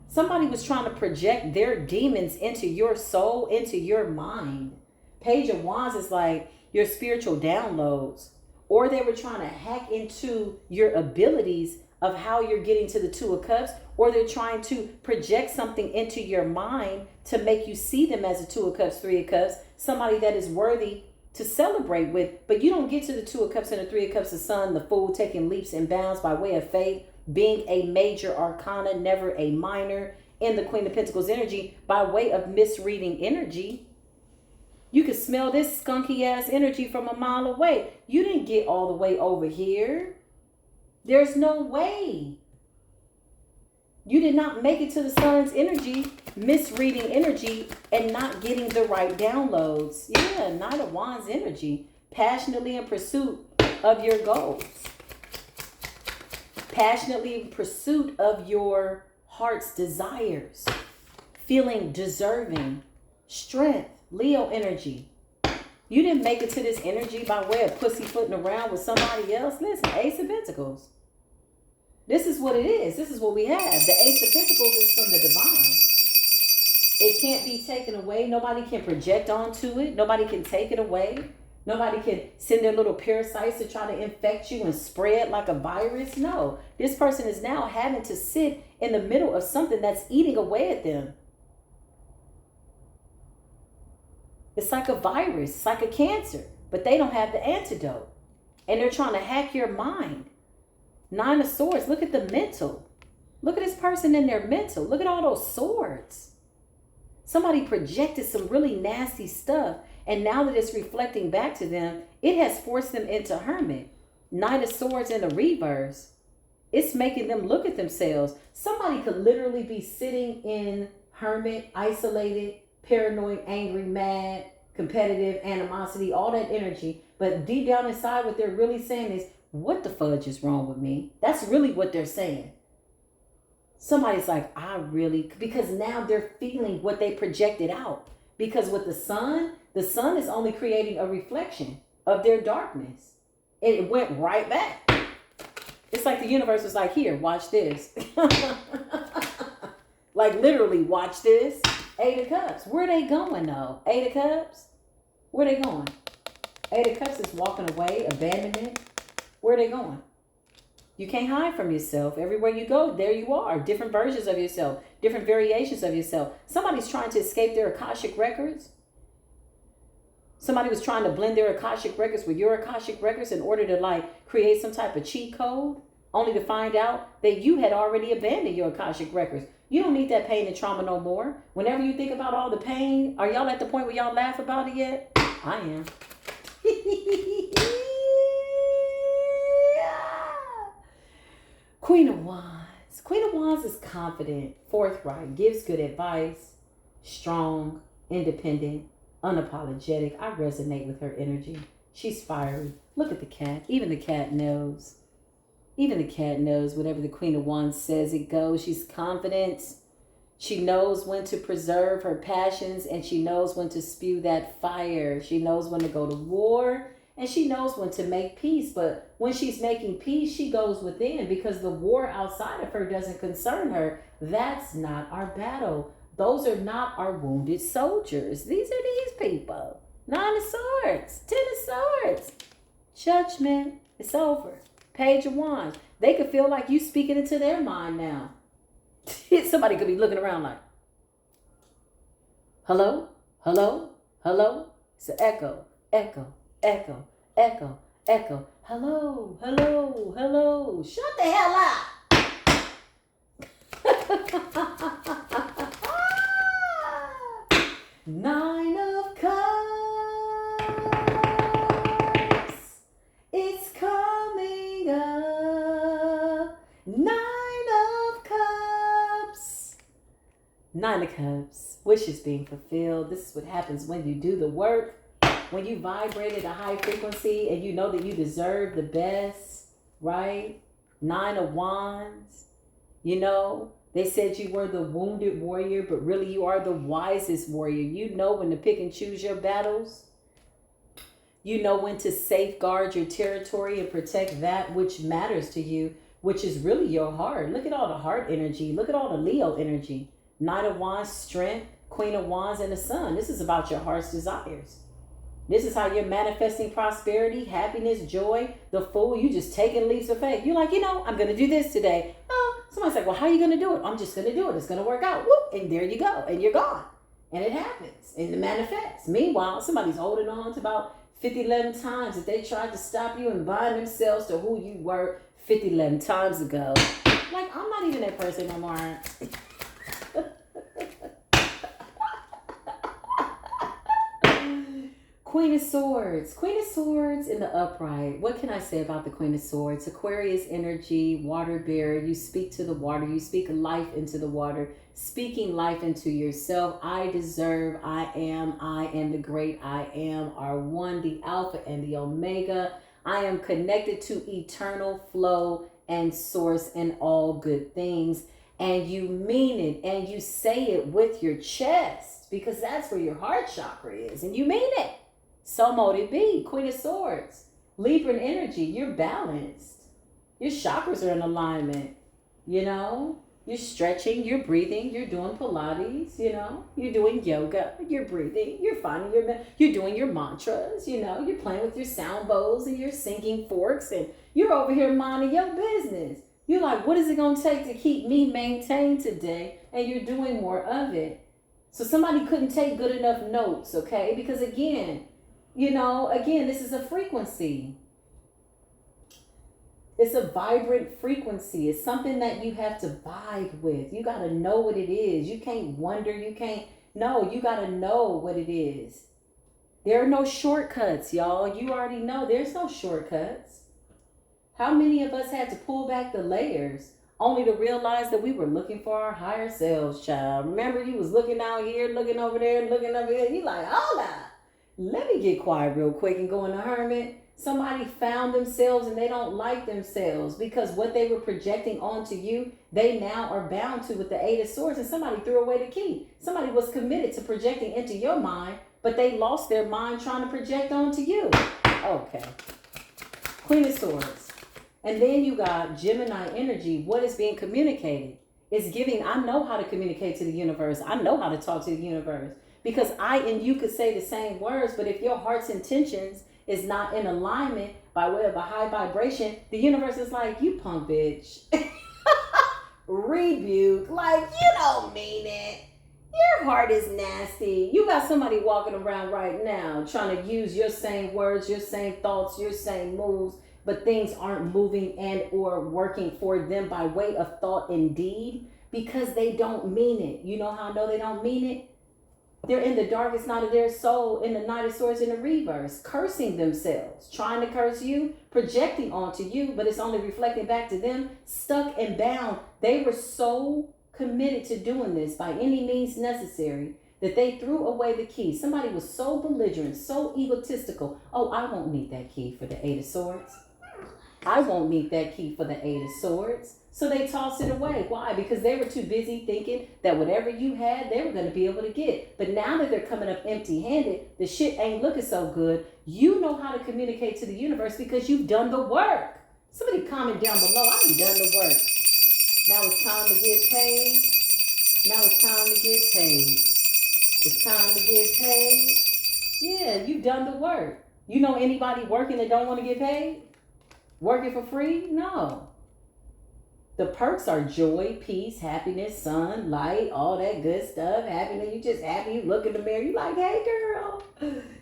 Somebody was trying to project their demons into your soul, into your mind. Page of Wands is like your spiritual downloads. Or they were trying to hack into your abilities of how you're getting to the Two of Cups. Or they're trying to project something into your mind to make you see them as a Two of Cups, Three of Cups. Somebody that is worthy to celebrate with, but you don't get to the Two of Cups and the Three of Cups, the Sun, the Fool, taking leaps and bounds by way of faith, being a major arcana, never a minor, in the Queen of Pentacles energy by way of misreading energy. You could smell this skunky ass energy from a mile away. You didn't get all the way over here. There's no way. You did not make it to the Sun's energy, misreading energy, and not getting the right downloads. Yeah, Knight of Wands energy. Passionately in pursuit of your goals. Passionately in pursuit of your heart's desires. Feeling deserving. Strength. Leo energy. You didn't make it to this energy by way of pussyfooting around with somebody else. Listen, Ace of Pentacles. This is what it is. This is what we have. The Ace of Pentacles is from the divine. It can't be taken away. Nobody can project onto it. Nobody can take it away. Nobody can send their little parasites to try to infect you and spread like a virus. No. This person is now having to sit in the middle of something that's eating away at them. It's like a virus. It's like a cancer. But they don't have the antidote. And they're trying to hack your mind. Nine of Swords. Look at the mental. Look at this person in their mental. Look at all those swords. Somebody projected some really nasty stuff. And now that it's reflecting back to them, it has forced them into hermit. Knight of Swords in the reverse. It's making them look at themselves. Somebody could literally be sitting in hermit, isolated, paranoid, angry, mad, competitive, animosity, all that energy. But deep down inside, what they're really saying is, what the fudge is wrong with me? That's really what they're saying. Somebody's like, because now they're feeling what they projected out. Because with the sun is only creating a reflection of their darkness. It went right back. It's like the universe was like, here, watch this. Like literally, watch this. Eight of Cups. Where are they going though? Eight of Cups? Where are they going? Eight of Cups is walking away, abandonment. Where are they going? You can't hide from yourself. Everywhere you go, there you are. Different versions of yourself. Different variations of yourself. Somebody's trying to escape their Akashic records. Somebody was trying to blend their Akashic records with your Akashic records in order to like create some type of cheat code. Only to find out that you had already abandoned your Akashic records. You don't need that pain and trauma no more. Whenever you think about all the pain, are y'all at the point where y'all laugh about it yet? I am. Queen of Wands. Queen of Wands is confident, forthright, gives good advice, strong, independent, unapologetic. I resonate with her energy. She's fiery. Look at the cat. Even the cat knows. Even the cat knows whatever the Queen of Wands says, it goes. She's confident. She knows when to preserve her passions and she knows when to spew that fire. She knows when to go to war and she knows when to make peace. But when she's making peace, she goes within because the war outside of her doesn't concern her. That's not our battle. Those are not our wounded soldiers. These are these people. Nine of Swords. Ten of Swords. Judgment. It's over. Page of Wands. They could feel like you speaking into their mind now. Somebody could be looking around like, hello, hello, hello. It's an echo, echo, echo, echo, echo. Hello, hello, hello. Shut the hell up. Nine of Cups. It's coming up. Nine of Cups. Wishes being fulfilled. This is what happens when you do the work. When you vibrate at a high frequency and you know that you deserve the best, right? 9 of Wands, you know, they said you were the wounded warrior, but really you are the wisest warrior. You know when to pick and choose your battles. You know when to safeguard your territory and protect that which matters to you, which is really your heart. Look at all the heart energy. Look at all the Leo energy. 9 of Wands, strength, Queen of Wands, and the Sun. This is about your heart's desires. This is how you're manifesting prosperity, happiness, joy. The Fool, you just taking leaps of faith. You're like, I'm going to do this today. Oh, somebody's like, well, how are you going to do it? I'm just going to do it. It's going to work out. Whoop, and there you go. And you're gone. And it happens. And it manifests. Meanwhile, somebody's holding on to about 50-11 times that they tried to stop you and bind themselves to who you were 50-11 times ago. Like, I'm not even that person no more. Queen of Swords. Queen of Swords in the upright. What can I say about the Queen of Swords? Aquarius energy, water bearer. You speak to the water. You speak life into the water. Speaking life into yourself. I deserve. I am the great I am. Are one, the Alpha and the Omega. I am connected to eternal flow and source and all good things. And you mean it. And you say it with your chest. Because that's where your heart chakra is. And you mean it. So mote it be. Queen of Swords. Libran energy. You're balanced. Your chakras are in alignment. You're stretching. You're breathing. You're doing Pilates. You're doing yoga. You're breathing. You're finding you're doing your mantras. You're playing with your sound bowls and your singing forks. And you're over here minding your business. You're like, what is it going to take to keep me maintained today? And you're doing more of it. So somebody couldn't take good enough notes, okay? Because again, this is a frequency. It's a vibrant frequency. It's something that you have to vibe with. You got to know what it is. You can't wonder. You got to know what it is. There are no shortcuts, y'all. You already know there's no shortcuts. How many of us had to pull back the layers only to realize that we were looking for our higher selves, child? Remember, you was looking out here, looking over there, looking over here. You like, hold up. Let me get quiet real quick and go in the hermit. Somebody found themselves and they don't like themselves because what they were projecting onto you, they now are bound to with the 8 of Swords, and somebody threw away the key. Somebody was committed to projecting into your mind, but they lost their mind trying to project onto you. Okay. Queen of Swords. And then you got Gemini energy. What is being communicated? It's giving, I know how to communicate to the universe. I know how to talk to the universe. Because I and you could say the same words, but if your heart's intentions is not in alignment by way of a high vibration, the universe is like, you punk bitch. Rebuke. Like, you don't mean it. Your heart is nasty. You got somebody walking around right now trying to use your same words, your same thoughts, your same moves, but things aren't moving and or working for them by way of thought and deed because they don't mean it. You know how I know they don't mean it? They're in the darkest night of their soul in the Knight of Swords in the reverse, cursing themselves, trying to curse you, projecting onto you, but it's only reflecting back to them, stuck and bound. They were so committed to doing this by any means necessary that they threw away the key. Somebody was so belligerent, so egotistical. Oh, I won't need that key for the 8 of Swords. I won't need that key for the 8 of Swords. So they tossed it away. Why? Because they were too busy thinking that whatever you had, they were going to be able to get. But now that they're coming up empty-handed, the shit ain't looking so good. You know how to communicate to the universe because you've done the work. Somebody comment down below. I ain't done the work. Now it's time to get paid. Now it's time to get paid. It's time to get paid. Yeah, you've done the work. You know anybody working that don't want to get paid? Working for free? No. The perks are joy, peace, happiness, sun, light, all that good stuff. Happiness, you just happy. You look in the mirror, you like, hey girl.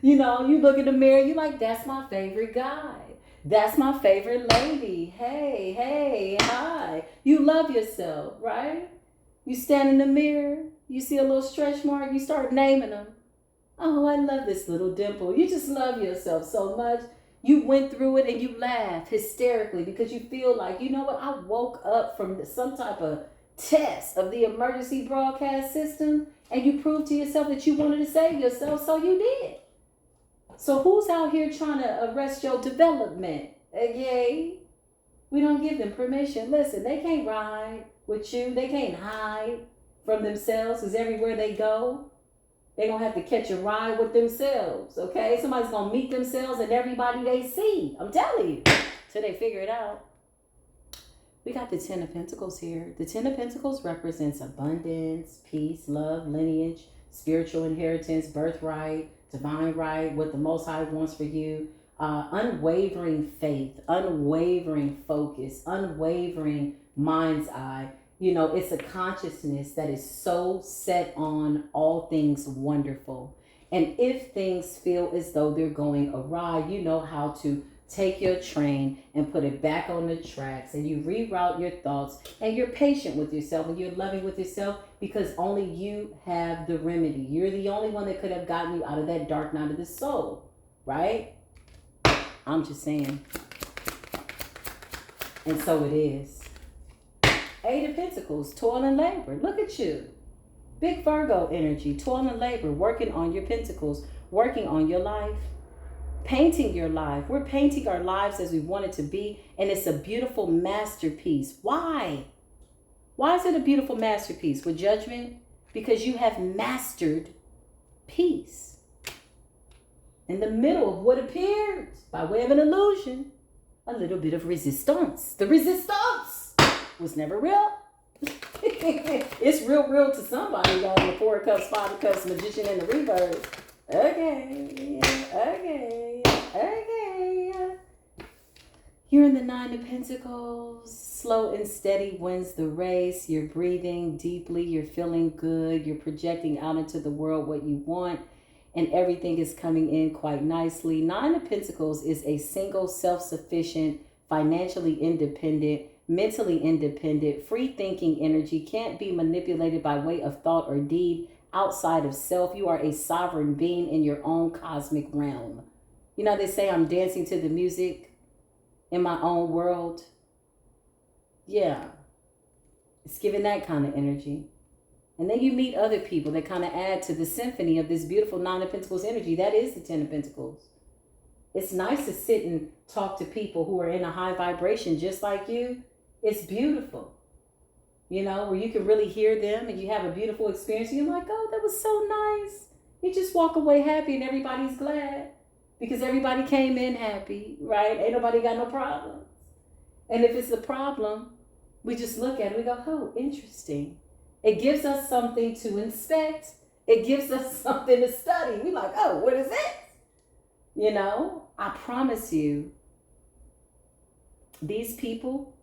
You look in the mirror, you like, that's my favorite guy. That's my favorite lady. Hey, hi. You love yourself, right? You stand in the mirror, you see a little stretch mark, you start naming them. Oh, I love this little dimple. You just love yourself so much. You went through it and you laughed hysterically because you feel like, you know what? I woke up from some type of test of the emergency broadcast system and you proved to yourself that you wanted to save yourself, so you did. So who's out here trying to arrest your development? Okay. We don't give them permission. Listen, they can't ride with you. They can't hide from themselves because everywhere they go, they're going to have to catch a ride with themselves. Okay. Somebody's going to meet themselves and everybody they see. I'm telling you. Till they figure it out. We got the Ten of Pentacles here. The Ten of Pentacles represents abundance, peace, love, lineage, spiritual inheritance, birthright, divine right, what the Most High wants for you. Unwavering faith, unwavering focus, unwavering mind's eye. You know, it's a consciousness that is so set on all things wonderful. And if things feel as though they're going awry, you know how to take your train and put it back on the tracks, and you reroute your thoughts, and you're patient with yourself and you're loving with yourself because only you have the remedy. You're the only one that could have gotten you out of that dark night of the soul, right? I'm just saying. And so it is. Eight of Pentacles, toil and labor. Look at you. Big Virgo energy, toil and labor, working on your pentacles, working on your life. Painting your life. We're painting our lives as we want it to be. And it's a beautiful masterpiece. Why? Why is it a beautiful masterpiece? With judgment? Because you have mastered peace. In the middle of what appears, by way of an illusion, a little bit of resistance. The resistance was never real. It's real to somebody, y'all. The Four of Cups, Five of Cups, Magician, and the Reverse. Okay. You're in the Nine of Pentacles. Slow and steady wins the race. You're breathing deeply. You're feeling good. You're projecting out into the world what you want. And everything is coming in quite nicely. Nine of Pentacles is a single, self-sufficient, financially independent, mentally independent, free-thinking energy. Can't be manipulated by way of thought or deed outside of self. You are a sovereign being in your own cosmic realm. You know, they say I'm dancing to the music in my own world. Yeah. It's giving that kind of energy. And then you meet other people that kind of add to the symphony of this beautiful Nine of Pentacles energy. That is the Ten of Pentacles. It's nice to sit and talk to people who are in a high vibration just like you. It's beautiful. You know, where you can really hear them and you have a beautiful experience. You're like, oh, that was so nice. You just walk away happy and everybody's glad because everybody came in happy, right? Ain't nobody got no problems. And if it's a problem, we just look at it. We go, oh, interesting. It gives us something to inspect. It gives us something to study. We're like, oh, what is this? You know, I promise you, these people,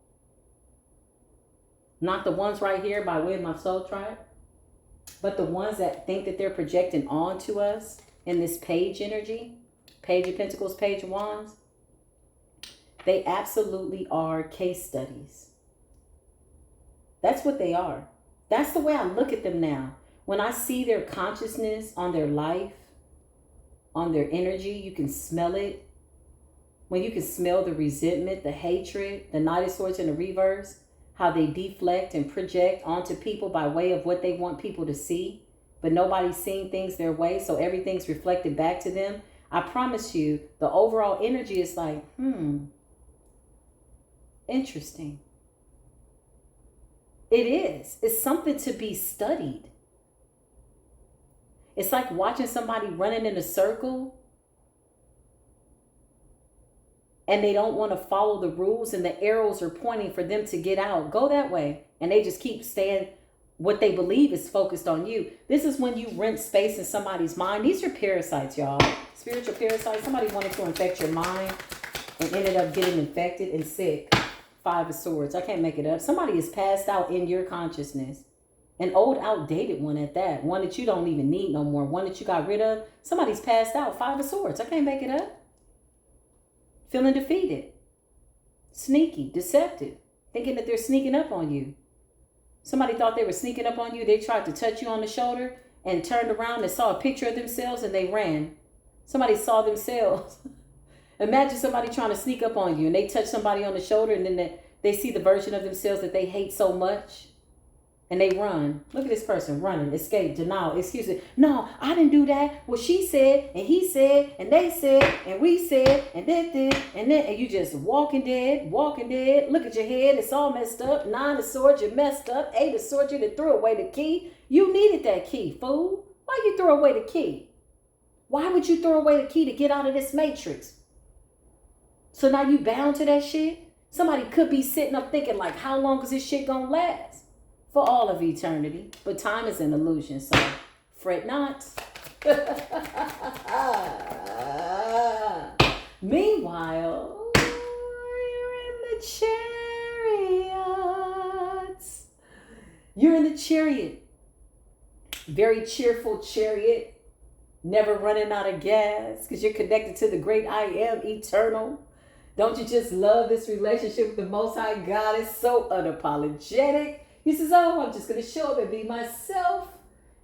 not the ones right here by way of my soul tribe, but the ones that think that they're projecting onto us in this page energy, Page of Pentacles, Page of Wands, they absolutely are case studies. That's what they are. That's the way I look at them now. When I see their consciousness on their life, on their energy, you can smell it. When you can smell the resentment, the hatred, the Knight of Swords in the reverse, how they deflect and project onto people by way of what they want people to see, but nobody's seeing things their way, so everything's reflected back to them. I promise you, the overall energy is like, interesting. It is. It's something to be studied. It's like watching somebody running in a circle and they don't want to follow the rules and the arrows are pointing for them to get out. Go that way. And they just keep staying. What they believe is focused on you. This is when you rent space in somebody's mind. These are parasites, y'all. Spiritual parasites. Somebody wanted to infect your mind and ended up getting infected and sick. Five of Swords. I can't make it up. Somebody is passed out in your consciousness. An old, outdated one at that. One that you don't even need no more. One that you got rid of. Somebody's passed out. Five of Swords. I can't make it up. Feeling defeated. Sneaky. Deceptive. Thinking that they're sneaking up on you. Somebody thought they were sneaking up on you. They tried to touch you on the shoulder and turned around and saw a picture of themselves and they ran. Somebody saw themselves. Imagine somebody trying to sneak up on you and they touch somebody on the shoulder and then they see the version of themselves that they hate so much. And they run. Look at this person running, escape, denial, excuses. No, I didn't do that. Well, she said, and he said, and they said, and we said, and then did, and you just walking dead. Look at your head, it's all messed up. 9 of swords, you're messed up. 8 of swords, you done threw away the key. You needed that key, fool. Why you throw away the key? Why would you throw away the key to get out of this matrix? So now you bound to that shit? Somebody could be sitting up thinking like, how long is this shit gonna last? For all of eternity. But time is an illusion, so fret not. Meanwhile, you're in the chariot. You're in the chariot. Very cheerful chariot. Never running out of gas because you're connected to the great I am, eternal. Don't you just love this relationship with the Most High God? It's so unapologetic. He says, oh, I'm just going to show up and be myself.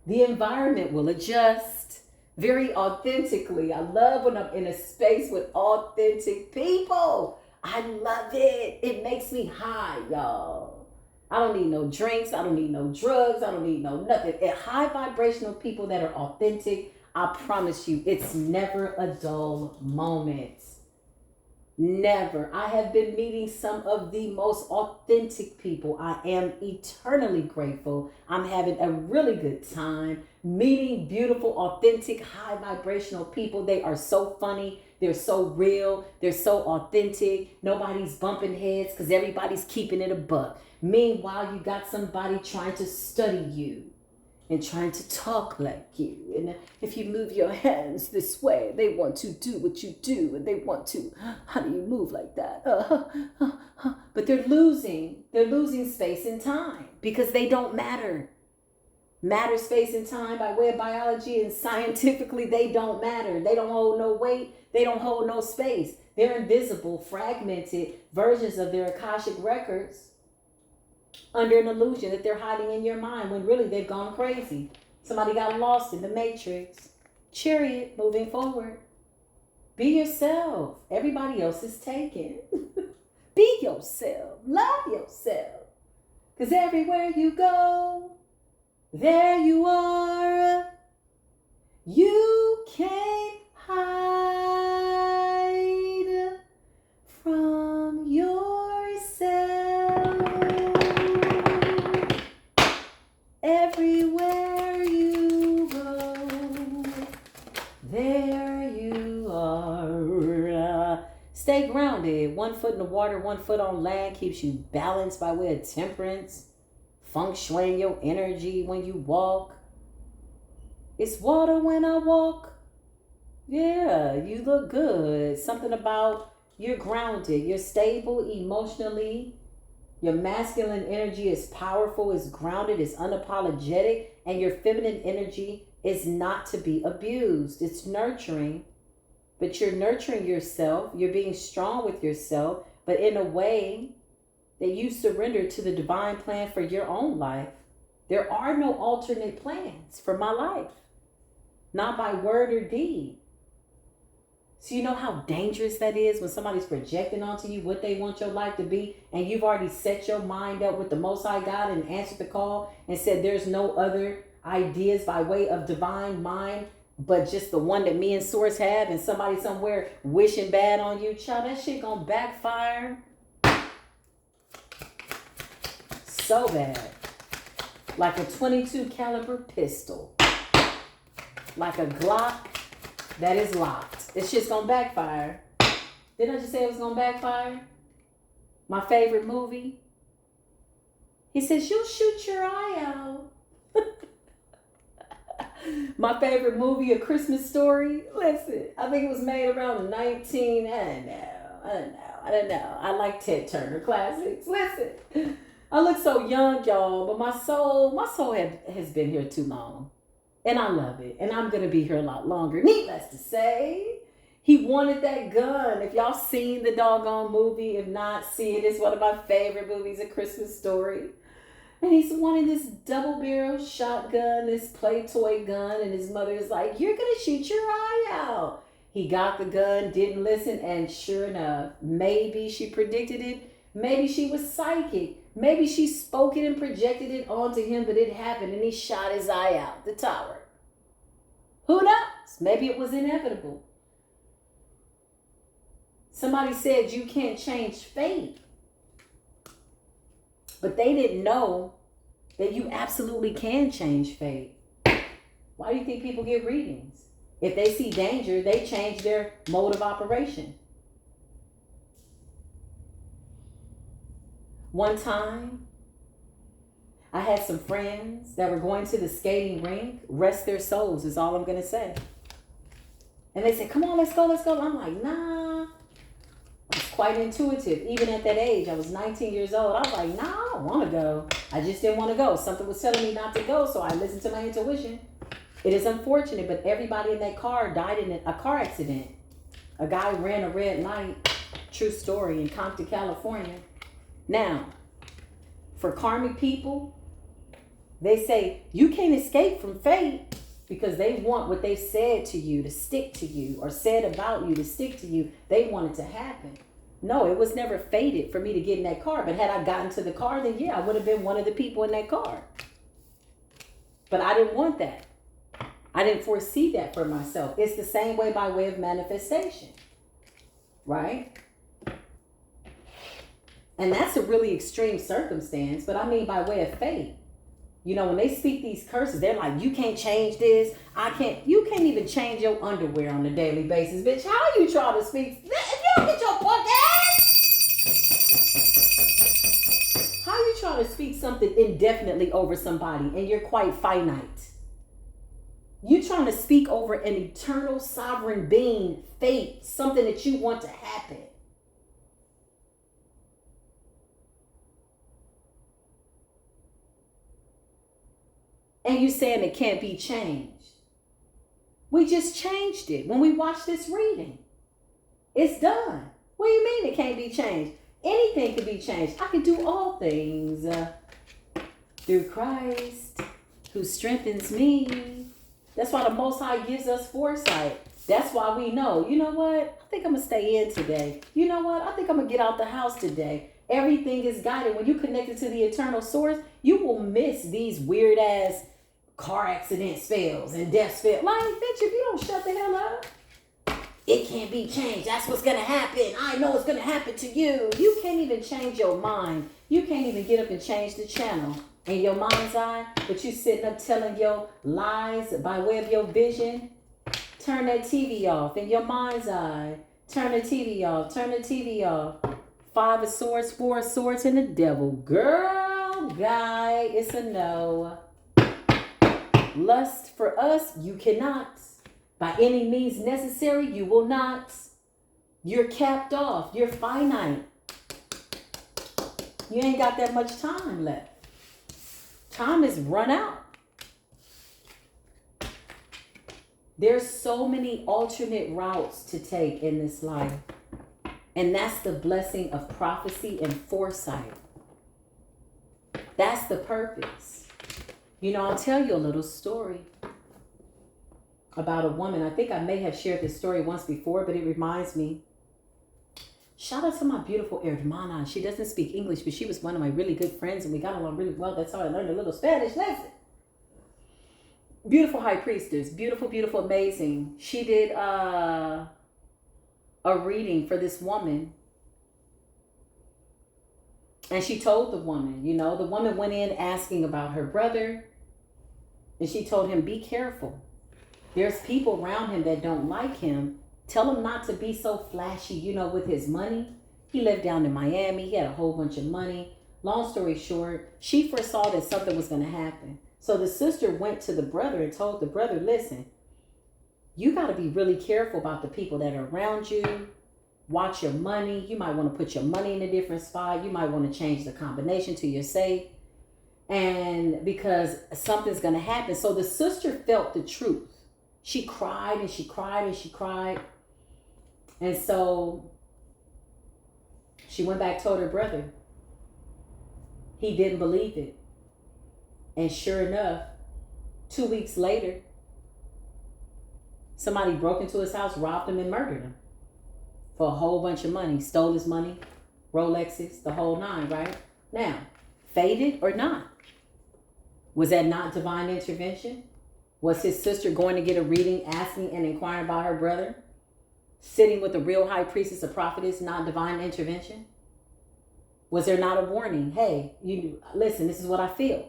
The environment will adjust very authentically. I love when I'm in a space with authentic people. I love it. It makes me high, y'all. I don't need no drinks. I don't need no drugs. I don't need no nothing. High vibrational people that are authentic, I promise you, it's never a dull moment. Never. I have been meeting some of the most authentic people. I am eternally grateful. I'm having a really good time meeting beautiful, authentic, high vibrational people. They are so funny. They're so real. They're so authentic. Nobody's bumping heads because everybody's keeping it a buck. Meanwhile, you got somebody trying to study you and trying to talk like you. And if you move your hands this way, they want to do what you do. And they want to, how do you move like that? But they're losing space and time because they don't matter. Matter, space, and time by way of biology and scientifically, they don't matter. They don't hold no weight. They don't hold no space. They're invisible, fragmented versions of their Akashic records under an illusion that they're hiding in your mind when really they've gone crazy. Somebody got lost in the matrix. Chariot, moving forward. Be yourself. Everybody else is taken. Be yourself. Love yourself. Because everywhere you go, there you are. You can't hide from yourself. Everywhere you go, there you are. Stay grounded. 1 foot in the water, 1 foot on land keeps you balanced by way of temperance. Feng shuiing your energy when you walk. It's water when I walk. Yeah, you look good. Something about you're grounded. You're stable emotionally. Your masculine energy is powerful, is grounded, is unapologetic, and your feminine energy is not to be abused. It's nurturing, but you're nurturing yourself. You're being strong with yourself, but in a way that you surrender to the divine plan for your own life. There are no alternate plans for my life, not by word or deed. So you know how dangerous that is when somebody's projecting onto you what they want your life to be, and you've already set your mind up with the Most High God and answered the call and said there's no other ideas by way of divine mind but just the one that me and Source have, and somebody somewhere wishing bad on you. Child, that shit gonna backfire so bad. Like a 22 caliber pistol. Like a Glock that is locked. This shit's gonna backfire. Didn't I just say it was gonna backfire? My favorite movie. He says, you'll shoot your eye out. My favorite movie, A Christmas Story. Listen, I think it was made around I don't know. I like Ted Turner classics. Listen, I look so young, y'all, but my soul has been here too long. And I love it. And I'm going to be here a lot longer. Needless to say, he wanted that gun. If y'all seen the doggone movie, if not, see it. It's one of my favorite movies, A Christmas Story. And he's wanting this double barrel shotgun, this play toy gun. And his mother is like, you're going to shoot your eye out. He got the gun, didn't listen. And sure enough, maybe she predicted it. Maybe she was psychic. Maybe she spoke it and projected it onto him, but it happened and he shot his eye out the tower. Who knows? Maybe it was inevitable. Somebody said you can't change fate. But they didn't know that you absolutely can change fate. Why do you think people get readings? If they see danger, they change their mode of operation. One time, I had some friends that were going to the skating rink. Rest their souls is all I'm going to say. And they said, come on, let's go, let's go. I'm like, nah. I was quite intuitive. Even at that age, I was 19 years old. I was like, nah, I don't want to go. I just didn't want to go. Something was telling me not to go, so I listened to my intuition. It is unfortunate, but everybody in that car died in a car accident. A guy ran a red light, true story, in Compton, California. Now, for karmic people, they say you can't escape from fate because they want what they said to you to stick to you or said about you to stick to you. They want it to happen. No, it was never fated for me to get in that car. But had I gotten to the car, then yeah, I would have been one of the people in that car. But I didn't want that. I didn't foresee that for myself. It's the same way by way of manifestation, right? And that's a really extreme circumstance, but I mean by way of fate. You know, when they speak these curses, they're like, you can't change this. You can't even change your underwear on a daily basis. Bitch, how are you trying to speak? If you don't get your punk ass, how are you trying to speak something indefinitely over somebody and you're quite finite? You trying to speak over an eternal sovereign being, fate, something that you want to happen. And you saying it can't be changed. We just changed it when we watched this reading. It's done. What do you mean it can't be changed? Anything can be changed. I can do all things through Christ who strengthens me. That's why the Most High gives us foresight. That's why we know, you know what? I think I'm going to stay in today. You know what? I think I'm going to get out the house today. Everything is guided. When you're connected to the eternal source, you will miss these weird ass car accident spells and death spells. Like, bitch, if you don't shut the hell up, it can't be changed. That's what's going to happen. I know it's going to happen to you. You can't even change your mind. You can't even get up and change the channel in your mind's eye, but you sitting up telling your lies by way of your vision. Turn that TV off in your mind's eye. Turn the TV off. Turn the TV off. 5 of swords, 4 of swords, and the devil. Girl, guy, it's a no. Lust for us, you cannot. By any means necessary, you will not. You're capped off. You're finite. You ain't got that much time left. Time is run out. There's so many alternate routes to take in this life. And that's the blessing of prophecy and foresight. That's the purpose. You know, I'll tell you a little story about a woman. I think I may have shared this story once before, but it reminds me. Shout out to my beautiful hermana. She doesn't speak English, but she was one of my really good friends, and we got along really well. That's how I learned a little Spanish lesson. Beautiful high priestess. Beautiful, beautiful, amazing. She did a reading for this woman. And she told the woman, you know, the woman went in asking about her brother. And she told him, be careful. There's people around him that don't like him. Tell him not to be so flashy, you know, with his money. He lived down in Miami. He had a whole bunch of money. Long story short, she foresaw that something was going to happen. So the sister went to the brother and told the brother, listen, you got to be really careful about the people that are around you. Watch your money. You might want to put your money in a different spot. You might want to change the combination to your safe. And because something's going to happen. So the sister felt the truth. She cried and she cried and she cried. And so she went back, told her brother. He didn't believe it. And sure enough, 2 weeks later, somebody broke into his house, robbed him, and murdered him for a whole bunch of money. Stole his money, Rolexes, the whole nine, right? Now, fated or not? Was that not divine intervention? Was his sister going to get a reading, asking and inquiring about her brother? Sitting with the real high priestess, a prophetess, not divine intervention? Was there not a warning? Hey, you listen, this is what I feel.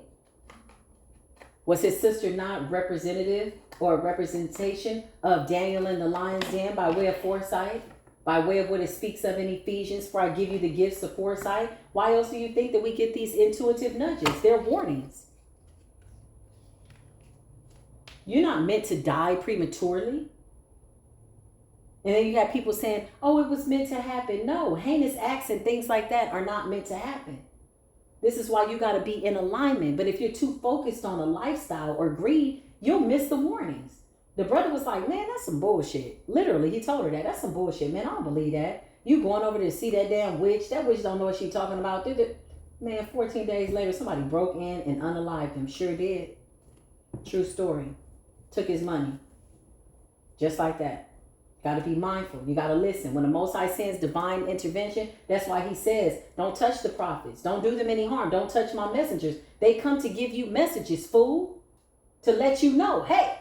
Was his sister not representative or a representation of Daniel in the lion's den by way of foresight? By way of what it speaks of in Ephesians, for I give you the gifts of foresight. Why else do you think that we get these intuitive nudges? They're warnings. You're not meant to die prematurely. And then you have people saying, oh, it was meant to happen. No, heinous acts and things like that are not meant to happen. This is why you got to be in alignment. But if you're too focused on a lifestyle or greed, you'll miss the warnings. The brother was like, man, that's some bullshit. Literally, he told her that. That's some bullshit, man. I don't believe that. You going over there to see that damn witch. That witch don't know what she's talking about. Man, 14 days later, somebody broke in and unalived him. Sure did. True story. Took his money. Just like that. Got to be mindful. You got to listen. When the Most High sends divine intervention, that's why he says, don't touch the prophets. Don't do them any harm. Don't touch my messengers. They come to give you messages, fool. To let you know, hey,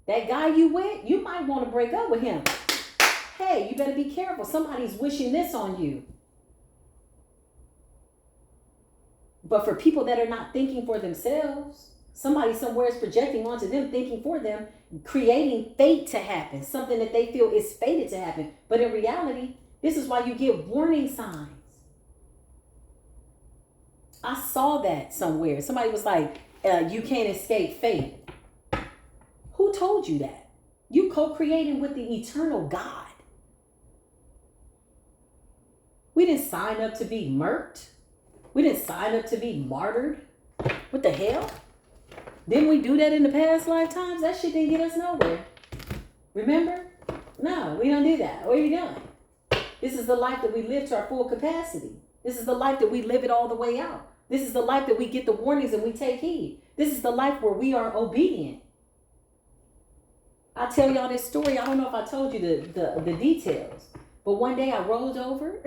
that guy you with, you might want to break up with him. Hey, you better be careful. Somebody's wishing this on you. But for people that are not thinking for themselves, somebody somewhere is projecting onto them, thinking for them, creating fate to happen, something that they feel is fated to happen. But in reality, this is why you get warning signs. I saw that somewhere. Somebody was like, you can't escape fate. Who told you that? You co-creating with the eternal God. We didn't sign up to be murked. We didn't sign up to be martyred. What the hell? Didn't we do that in the past lifetimes? That shit didn't get us nowhere. Remember? No, we don't do that. What are you doing? This is the life that we live to our full capacity. This is the life that we live it all the way out. This is the life that we get the warnings and we take heed. This is the life where we are obedient. I'll tell y'all this story. I don't know if I told you the details. But one day I rolled over.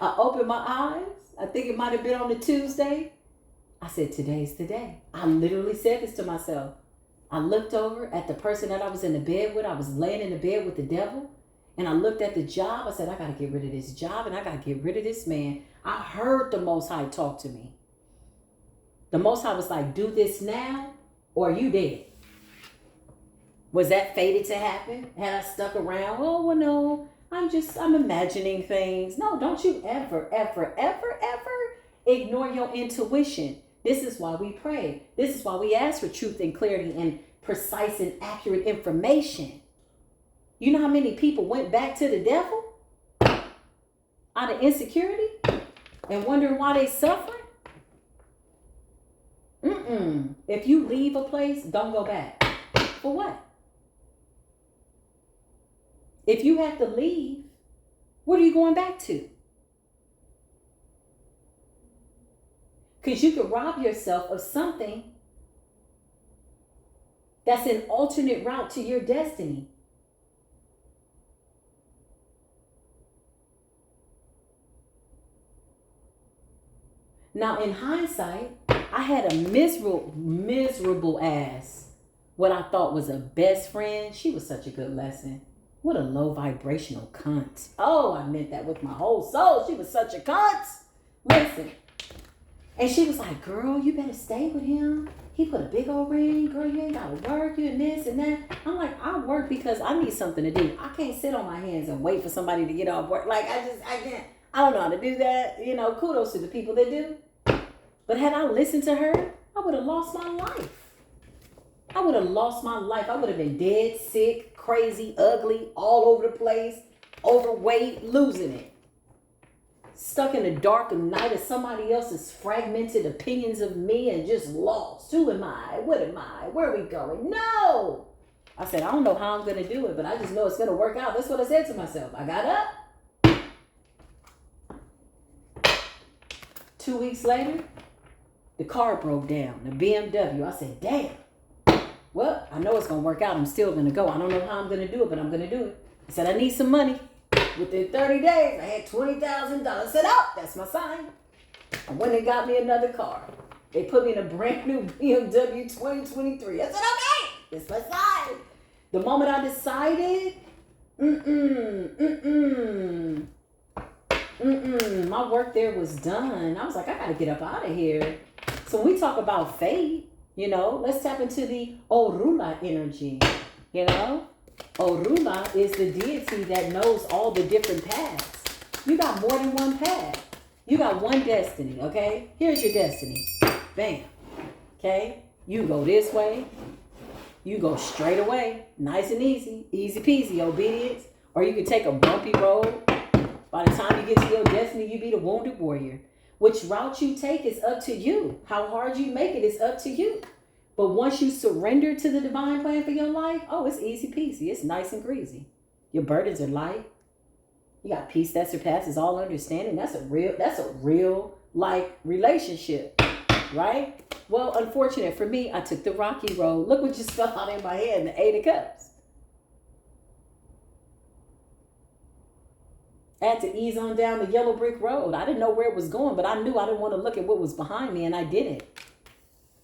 I opened my eyes. I think it might have been on a Tuesday. I said, today's the day. I literally said this to myself. I looked over at the person that I was in the bed with. I was laying in the bed with the devil. And I looked at the job. I said, I got to get rid of this job and I got to get rid of this man. I heard the Most High talk to me. The Most High was like, do this now or you dead. Was that fated to happen? Had I stuck around? Oh, well, no, I'm imagining things. No, don't you ever ignore your intuition. This is why we pray. This is why we ask for truth and clarity and precise and accurate information. You know how many people went back to the devil out of insecurity and wondering why they suffering? If you leave a place, don't go back. For what? If you have to leave, what are you going back to? Because you could rob yourself of something that's an alternate route to your destiny. Now, in hindsight, I had a miserable ass, what I thought was a best friend. She was such a good lesson. What a low vibrational cunt. Oh, I meant that with my whole soul. She was such a cunt. Listen. And she was like, girl, you better stay with him. He put a big old ring. Girl, you ain't got to work. You and this and that. I'm like, I work because I need something to do. I can't sit on my hands and wait for somebody to get off work. Like, I can't. I don't know how to do that. You know, kudos to the people that do. But had I listened to her, I would have lost my life. I would have lost my life. I would have been dead, sick, crazy, ugly, all over the place, overweight, losing it. Stuck in the dark night of somebody else's fragmented opinions of me and just lost. Who am I? What am I? Where are we going? No! I said, I don't know how I'm going to do it, but I just know it's going to work out. That's what I said to myself. I got up. 2 weeks later, the car broke down, the BMW. I said, damn. Well, I know it's going to work out. I'm still going to go. I don't know how I'm going to do it, but I'm going to do it. I said, I need some money. Within 30 days, I had $20,000. I said, oh, that's my sign. I went and got me another car. They put me in a brand new BMW 2023. I said, okay, this my side. The moment I decided, my work there was done. I was like, I gotta get up out of here. So when we talk about fate, let's tap into the Orula energy. Orula is the deity that knows all the different paths. You got more than one path. You got one destiny, okay? Here's your destiny. Bam. Okay? You go this way. You go straight away. Nice and easy. Easy peasy, obedience. Or you can take a bumpy road. By the time you get to your destiny, you be the wounded warrior. Which route you take is up to you. How hard you make it is up to you. But once you surrender to the divine plan for your life, it's easy peasy. It's nice and greasy. Your burdens are light. You got peace that surpasses all understanding. That's a real like relationship, right? Well, unfortunate for me, I took the rocky road. Look what just fell out in my hand, the Eight of Cups. I had to ease on down the yellow brick road. I didn't know where it was going, but I knew I didn't want to look at what was behind me, and I didn't.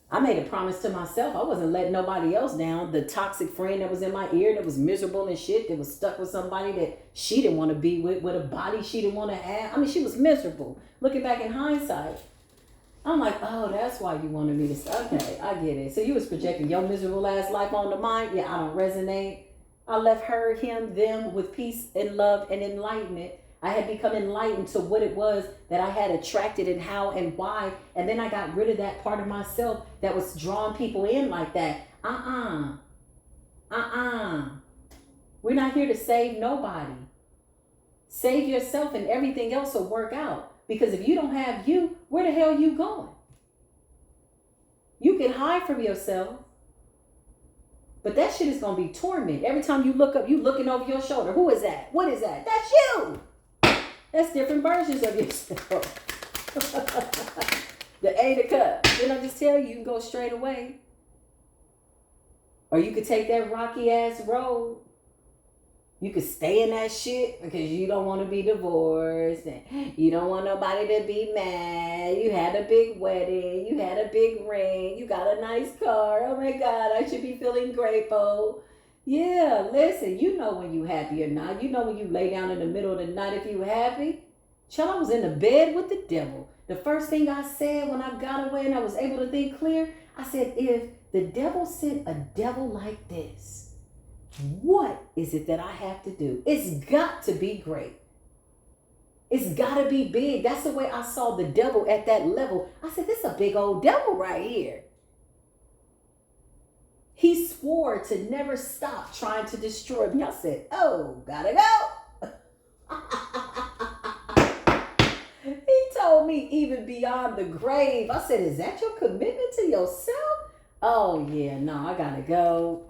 I made a promise to myself. I wasn't letting nobody else down. The toxic friend that was in my ear that was miserable and shit, that was stuck with somebody that she didn't want to be with a body she didn't want to have. I mean, she was miserable. Looking back in hindsight, I'm like, oh, that's why you wanted me to say, okay, I get it. So you was projecting your miserable ass life on the mind. Yeah, I don't resonate. I left her, him, them with peace and love and enlightenment. I had become enlightened to what it was that I had attracted and how and why. And then I got rid of that part of myself that was drawing people in like that. We're not here to save nobody. Save yourself and everything else will work out. Because if you don't have you, where the hell you going? You can hide from yourself. But that shit is going to be torment. Every time you look up, you looking over your shoulder. Who is that? What is that? That's you. That's different versions of yourself. The Eight of Cups. Didn't I just tell you, you can go straight away? Or you could take that rocky ass road. You could stay in that shit because you don't want to be divorced and you don't want nobody to be mad. You had a big wedding. You had a big ring. You got a nice car. Oh my God, I should be feeling grateful. Yeah, listen, you know when you happy or not. You know when you lay down in the middle of the night if you happy. Child, I was in the bed with the devil. The first thing I said when I got away and I was able to think clear, I said, if the devil sent a devil like this, what is it that I have to do? It's got to be great. It's got to be big. That's the way I saw the devil at that level. I said, this is a big old devil right here. He swore to never stop trying to destroy me. I said, oh, gotta go. He told me even beyond the grave. I said, is that your commitment to yourself? Oh, yeah, no, I gotta go.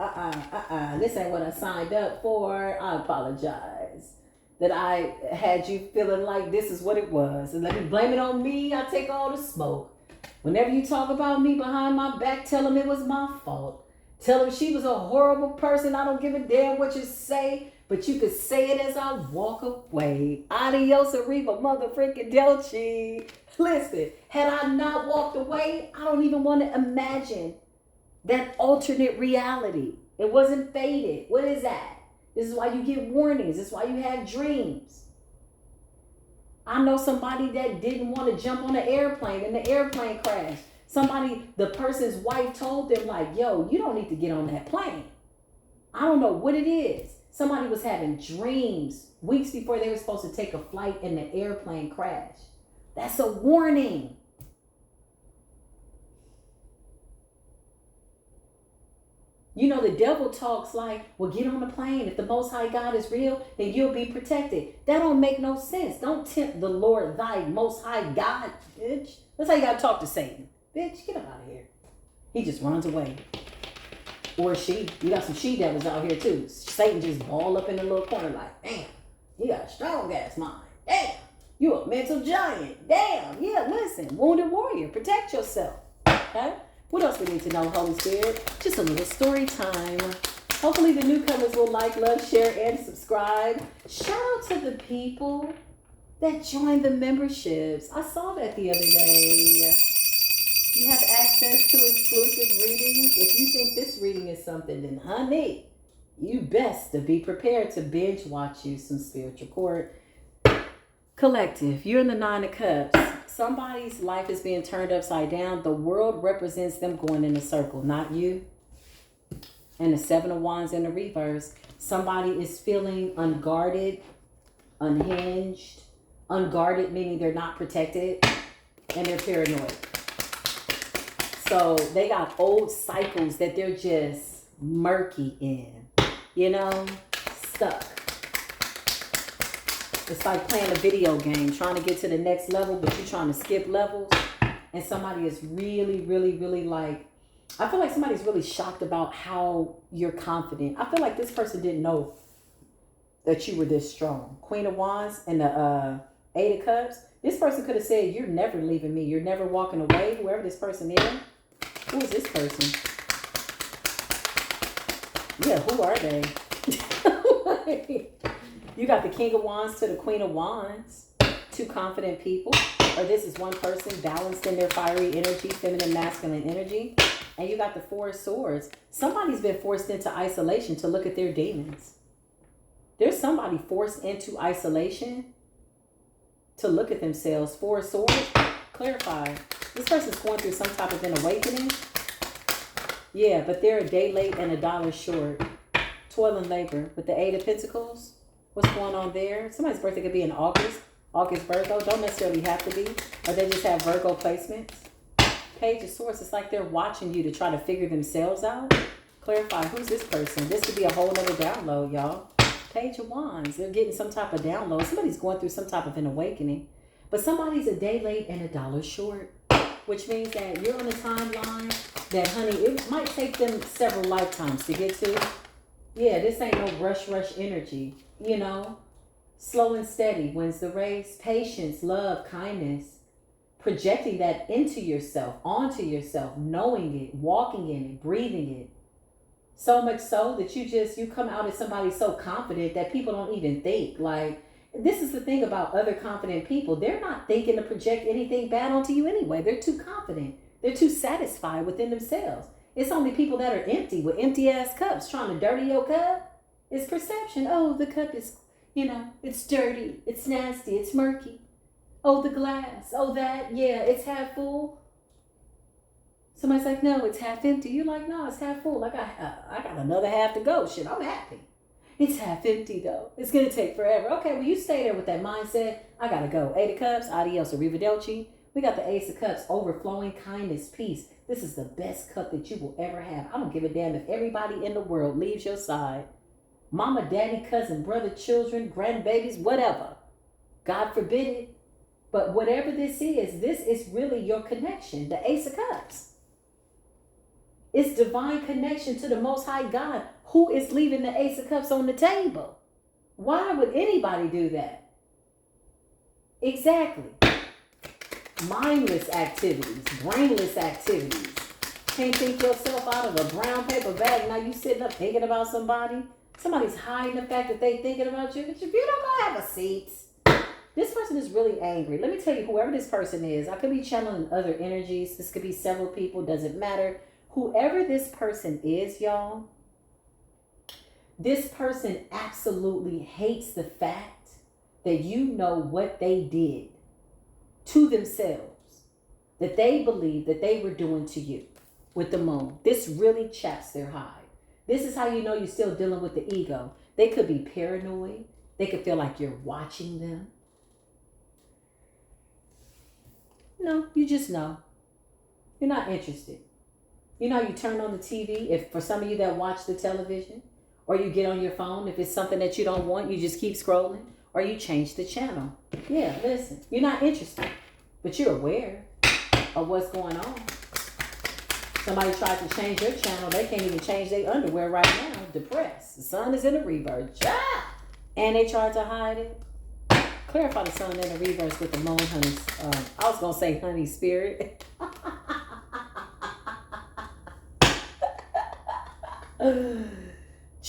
This ain't what I signed up for. I apologize that I had you feeling like this is what it was. And let me blame it on me. I take all the smoke. Whenever you talk about me behind my back, tell them it was my fault. Tell them she was a horrible person. I don't give a damn what you say, but you could say it as I walk away. Adios, arriba, motherfucking Delci. Listen, had I not walked away, I don't even want to imagine that alternate reality. It wasn't fated. What is that? This is why you get warnings. This is why you have dreams. I know somebody that didn't want to jump on an airplane and the airplane crashed. Somebody, the person's wife told them like, yo, you don't need to get on that plane. I don't know what it is. Somebody was having dreams weeks before they were supposed to take a flight and the airplane crashed. That's a warning. You know, the devil talks like, well, get on the plane. If the Most High God is real, then you'll be protected. That don't make no sense. Don't tempt the Lord thy Most High God, bitch. That's how you got to talk to Satan. Bitch, get him out of here. He just runs away. Or she. You got some she devils out here too. Satan just ball up in the little corner like, damn, you got a strong ass mind. Damn, you a mental giant. Damn, yeah, listen, wounded warrior, protect yourself. Okay? What else we need to know, Holy Spirit? Just a little story time. Hopefully the newcomers will like, love, share, and subscribe. Shout out to the people that join the memberships. I saw that the other day. You have access to exclusive readings. If you think this reading is something, then honey, you best to be prepared to binge watch you some spiritual court. Collective, you're in the Nine of Cups. Somebody's life is being turned upside down. The world represents them going in a circle, not you. And the Seven of Wands in the reverse. Somebody is feeling unguarded, unhinged. Unguarded meaning they're not protected and they're paranoid. So they got old cycles that they're just murky in, you know, stuck. It's like playing a video game, trying to get to the next level, but you're trying to skip levels. And somebody is really, really, really like, I feel like somebody's really shocked about how you're confident. I feel like this person didn't know that you were this strong. Queen of Wands and the Eight of Cups. This person could have said, you're never leaving me. You're never walking away. Whoever this person is. Who is this person? Yeah, who are they? You got the King of Wands to the Queen of Wands. Two confident people. Or this is one person balanced in their fiery energy, feminine, masculine energy. And you got the Four of Swords. Somebody's been forced into isolation to look at their demons. There's somebody forced into isolation to look at themselves. Four of Swords. Clarify. This person's going through some type of an awakening. Yeah, but they're a day late and $1 short. Toil and labor. With the Eight of Pentacles. What's going on there? Somebody's birthday could be in August. August Virgo. Don't necessarily have to be. Or they just have Virgo placements. Page of Swords. It's like they're watching you to try to figure themselves out. Clarify. Who's this person? This could be a whole other download, y'all. Page of Wands. They're getting some type of download. Somebody's going through some type of an awakening. But somebody's a day late and $1 short. Which means that you're on a timeline that, honey, it might take them several lifetimes to get to. Yeah, this ain't no rush energy. You know, slow and steady wins the race. Patience, love, kindness. Projecting that into yourself, onto yourself, knowing it, walking in it, breathing it. So much so that you come out as somebody so confident that people don't even think. Like, this is the thing about other confident people. They're not thinking to project anything bad onto you anyway. They're too confident. They're too satisfied within themselves. It's only people that are empty with empty ass cups trying to dirty your cup. It's perception. Oh, the cup is, it's dirty. It's nasty. It's murky. Oh, the glass. Oh, that. Yeah, it's half full. Somebody's like, no, it's half empty. You're like, no, it's half full. I got another half to go. Shit, I'm happy. It's half empty, though. It's going to take forever. Okay, well, you stay there with that mindset. I got to go. Eight of Cups, adios, arrivederci. We got the Ace of Cups, overflowing kindness, peace. This is the best cup that you will ever have. I don't give a damn if everybody in the world leaves your side. Mama, daddy, cousin, brother, children, grandbabies, whatever. God forbid it. But whatever this is really your connection. The Ace of Cups. It's divine connection to the Most High God. Who is leaving the Ace of Cups on the table? Why would anybody do that? Exactly. Mindless activities, brainless activities. Can't think yourself out of a brown paper bag. Now you sitting up thinking about somebody. Somebody's hiding the fact that they thinking about you. But if you don't go have a seat. This person is really angry. Let me tell you, whoever this person is, I could be channeling other energies. This could be several people. Doesn't matter. Whoever this person is, y'all, this person absolutely hates the fact that you know what they did to themselves, that they believe that they were doing to you with the moon. This really chaps their hide. This is how you know you're still dealing with the ego. They could be paranoid. They could feel like you're watching them. No, you just know. You're not interested. You know, you turn on the TV, if for some of you that watch the television, or you get on your phone, if it's something that you don't want, you just keep scrolling, or you change the channel. Yeah, listen, you're not interested, but you're aware of what's going on. Somebody tried to change their channel, they can't even change their underwear right now, depressed. The sun is in the reverse, and they tried to hide it. Clarify the sun in the reverse with the moon, honey. I was going to say honey spirit.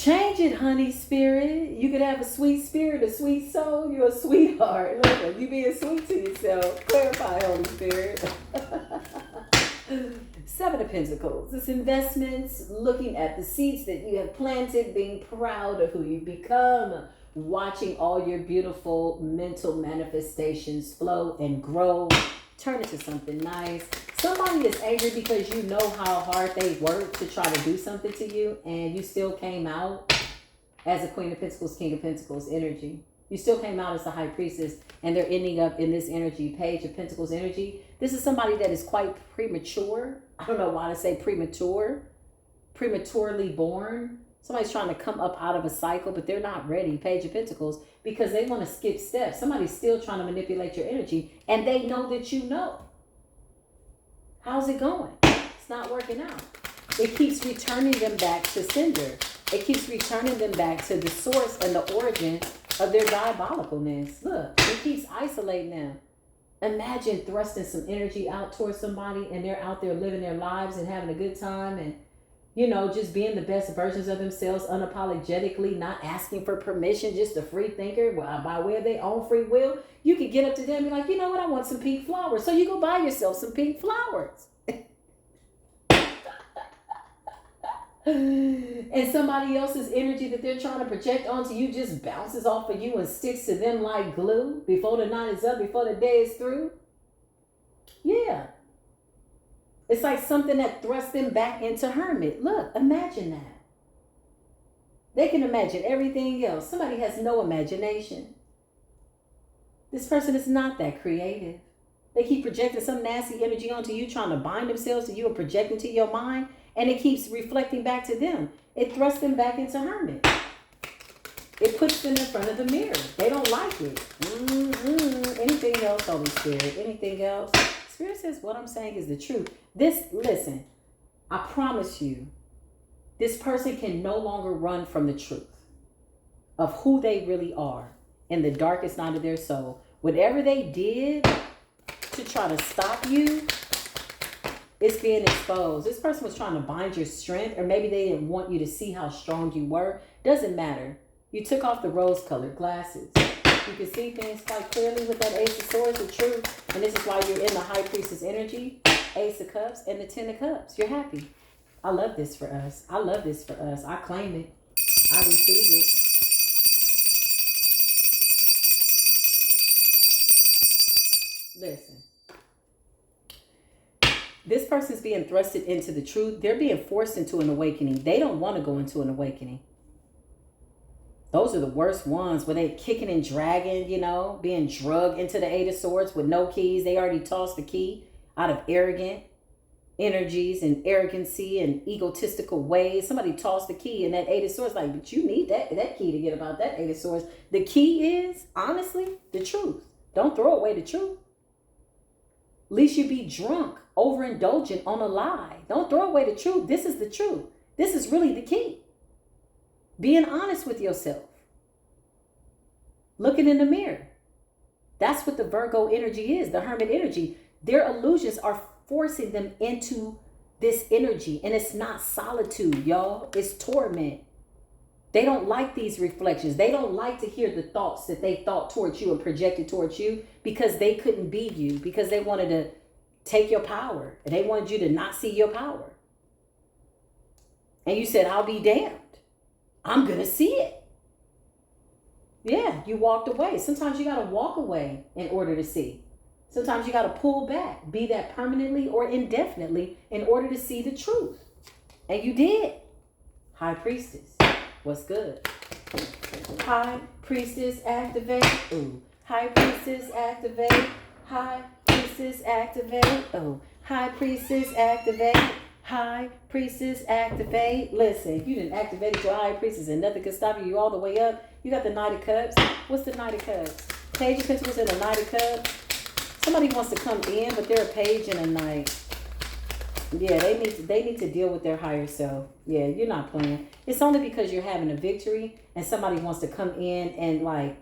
Change it, honey spirit. You could have a sweet spirit, a sweet soul. You're a sweetheart. Look, you being sweet to yourself. Clarify, Holy Spirit. Seven of Pentacles. It's investments, looking at the seeds that you have planted, being proud of who you've become, watching all your beautiful mental manifestations flow and grow, turn into something nice. Somebody is angry because you know how hard they worked to try to do something to you, and you still came out as a Queen of Pentacles, King of Pentacles energy. You still came out as the High Priestess, and they're ending up in this energy, Page of Pentacles energy. This is somebody that is quite premature. I don't know why to say premature. Prematurely born. Somebody's trying to come up out of a cycle, but they're not ready, Page of Pentacles, because they want to skip steps. Somebody's still trying to manipulate your energy, and they know that you know. How's it going? It's not working out. It keeps returning them back to sender. It keeps returning them back to the source and the origin of their diabolicalness. Look, it keeps isolating them. Imagine thrusting some energy out towards somebody, and they're out there living their lives and having a good time, and just being the best versions of themselves unapologetically, not asking for permission, just a free thinker by way of their own free will. You could get up to them and be like, you know what, I want some pink flowers. So you go buy yourself some pink flowers. And somebody else's energy that they're trying to project onto you just bounces off of you and sticks to them like glue before the night is up, before the day is through. Yeah. It's like something that thrusts them back into hermit. Look, imagine that. They can imagine everything else. Somebody has no imagination. This person is not that creative. They keep projecting some nasty energy onto you, trying to bind themselves to you and projecting to your mind, and it keeps reflecting back to them. It thrusts them back into hermit. It puts them in front of the mirror. They don't like it. Anything else, Holy Spirit? Anything else? Spirit says what I'm saying is the truth. Listen, I promise you, this person can no longer run from the truth of who they really are in the darkest night of their soul. Whatever they did to try to stop you, it's being exposed. This person was trying to bind your strength, or maybe they didn't want you to see how strong you were. Doesn't matter. You took off the rose-colored glasses. You can see things quite clearly with that Ace of Swords, the truth. And this is why you're in the High Priestess energy, Ace of Cups, and the Ten of Cups. You're happy. I love this for us. I love this for us. I claim it. I receive it. Listen. This person's being thrusted into the truth. They're being forced into an awakening. They don't want to go into an awakening. Those are the worst ones where they're kicking and dragging, being drugged into the Eight of Swords with no keys. They already tossed the key out of arrogant energies and arrogancy and egotistical ways. Somebody tossed the key, and that Eight of Swords, like, but you need that key to get about that Eight of Swords. The key is, honestly, the truth. Don't throw away the truth. At least you be drunk, overindulgent on a lie. Don't throw away the truth. This is the truth. This is really the key. Being honest with yourself. Looking in the mirror. That's what the Virgo energy is, the Hermit energy. Their illusions are forcing them into this energy. And it's not solitude, y'all. It's torment. They don't like these reflections. They don't like to hear the thoughts that they thought towards you and projected towards you, because they couldn't be you, because they wanted to take your power. And they wanted you to not see your power. And you said, I'll be damned. I'm going to see it. Yeah, you walked away. Sometimes you got to walk away in order to see. Sometimes you got to pull back, be that permanently or indefinitely, in order to see the truth. And you did. High Priestess. What's good? High Priestess activate. Ooh. High Priestess activate. High Priestess activate. Oh. High Priestess activate. High Priestess activate. Listen, if you didn't activate your High Priestess and nothing can stop you, you all the way up. You got the Knight of Cups. What's the Knight of Cups? Page of Pentacles and the Knight of Cups. Somebody wants to come in, but they're a page and a knight. Yeah, they need to deal with their higher self. Yeah, you're not playing. It's only because you're having a victory and somebody wants to come in and like,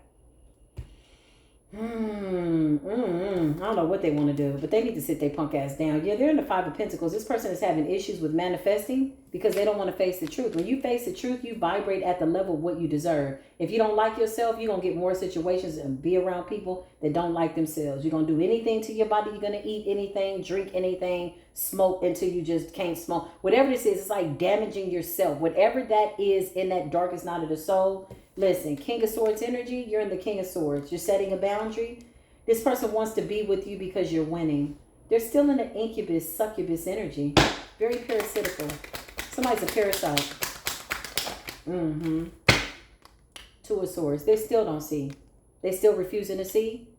I don't know what they want to do, but they need to sit their punk ass down. Yeah, they're in the Five of Pentacles. This person is having issues with manifesting because they don't want to face the truth. When you face the truth, you vibrate at the level of what you deserve. If you don't like yourself, you're going to get more situations and be around people that don't like themselves. You're going to do anything to your body. You're going to eat anything, drink anything, smoke until you just can't smoke. Whatever this is, it's like damaging yourself. Whatever that is in that darkest night of the soul. Listen, King of Swords energy, you're in the King of Swords. You're setting a boundary. This person wants to be with you because you're winning. They're still in the incubus, succubus energy. Very parasitical. Somebody's a parasite. Two of Swords. They still don't see. They still refusing to see.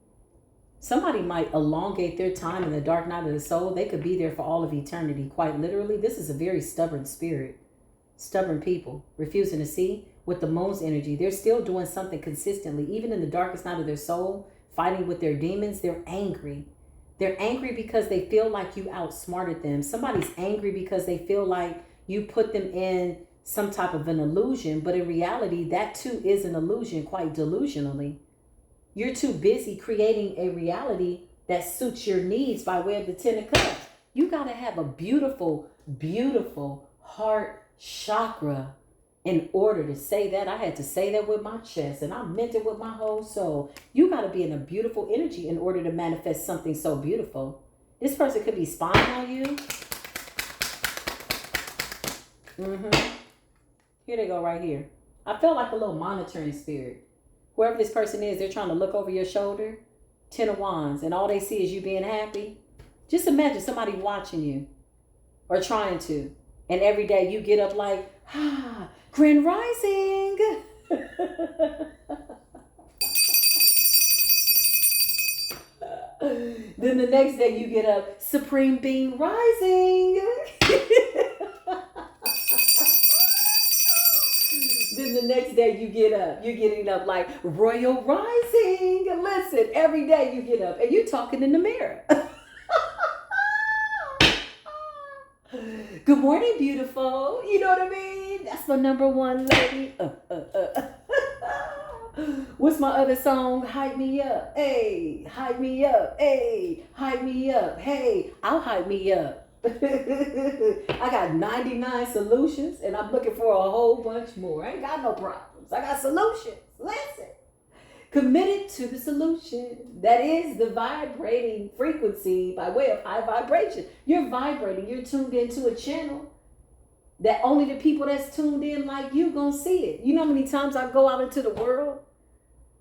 Somebody might elongate their time in the dark night of the soul. They could be there for all of eternity. Quite literally, this is a very stubborn spirit. Stubborn people. Refusing to see. With the Moon's energy, they're still doing something consistently. Even in the darkest night of their soul, fighting with their demons, they're angry. They're angry because they feel like you outsmarted them. Somebody's angry because they feel like you put them in some type of an illusion. But in reality, that too is an illusion, quite delusionally. You're too busy creating a reality that suits your needs by way of the Ten of Cups. You got to have a beautiful, beautiful heart chakra. In order to say that, I had to say that with my chest, and I meant it with my whole soul. You got to be in a beautiful energy in order to manifest something so beautiful. This person could be spying on you. Here they go right here. I felt like a little monitoring spirit. Whoever this person is, they're trying to look over your shoulder. Ten of Wands, and all they see is you being happy. Just imagine somebody watching you or trying to. And every day you get up like, Grand Rising. Then the next day you get up, Supreme Being Rising. Then the next day you get up, you're getting up like Royal Rising. Listen, every day you get up and you're talking in the mirror. Good morning, beautiful. You know what I mean? That's my number one lady. What's my other song? Hype me up. Hey, hype me up. Hey, hype me up. Hey, I'll hype me up. I got 99 solutions and I'm looking for a whole bunch more. I ain't got no problems. I got solutions. Listen. Committed to the solution. That is the vibrating frequency by way of high vibration. You're vibrating. You're tuned into a channel that only the people that's tuned in like you gonna see it. You know how many times I go out into the world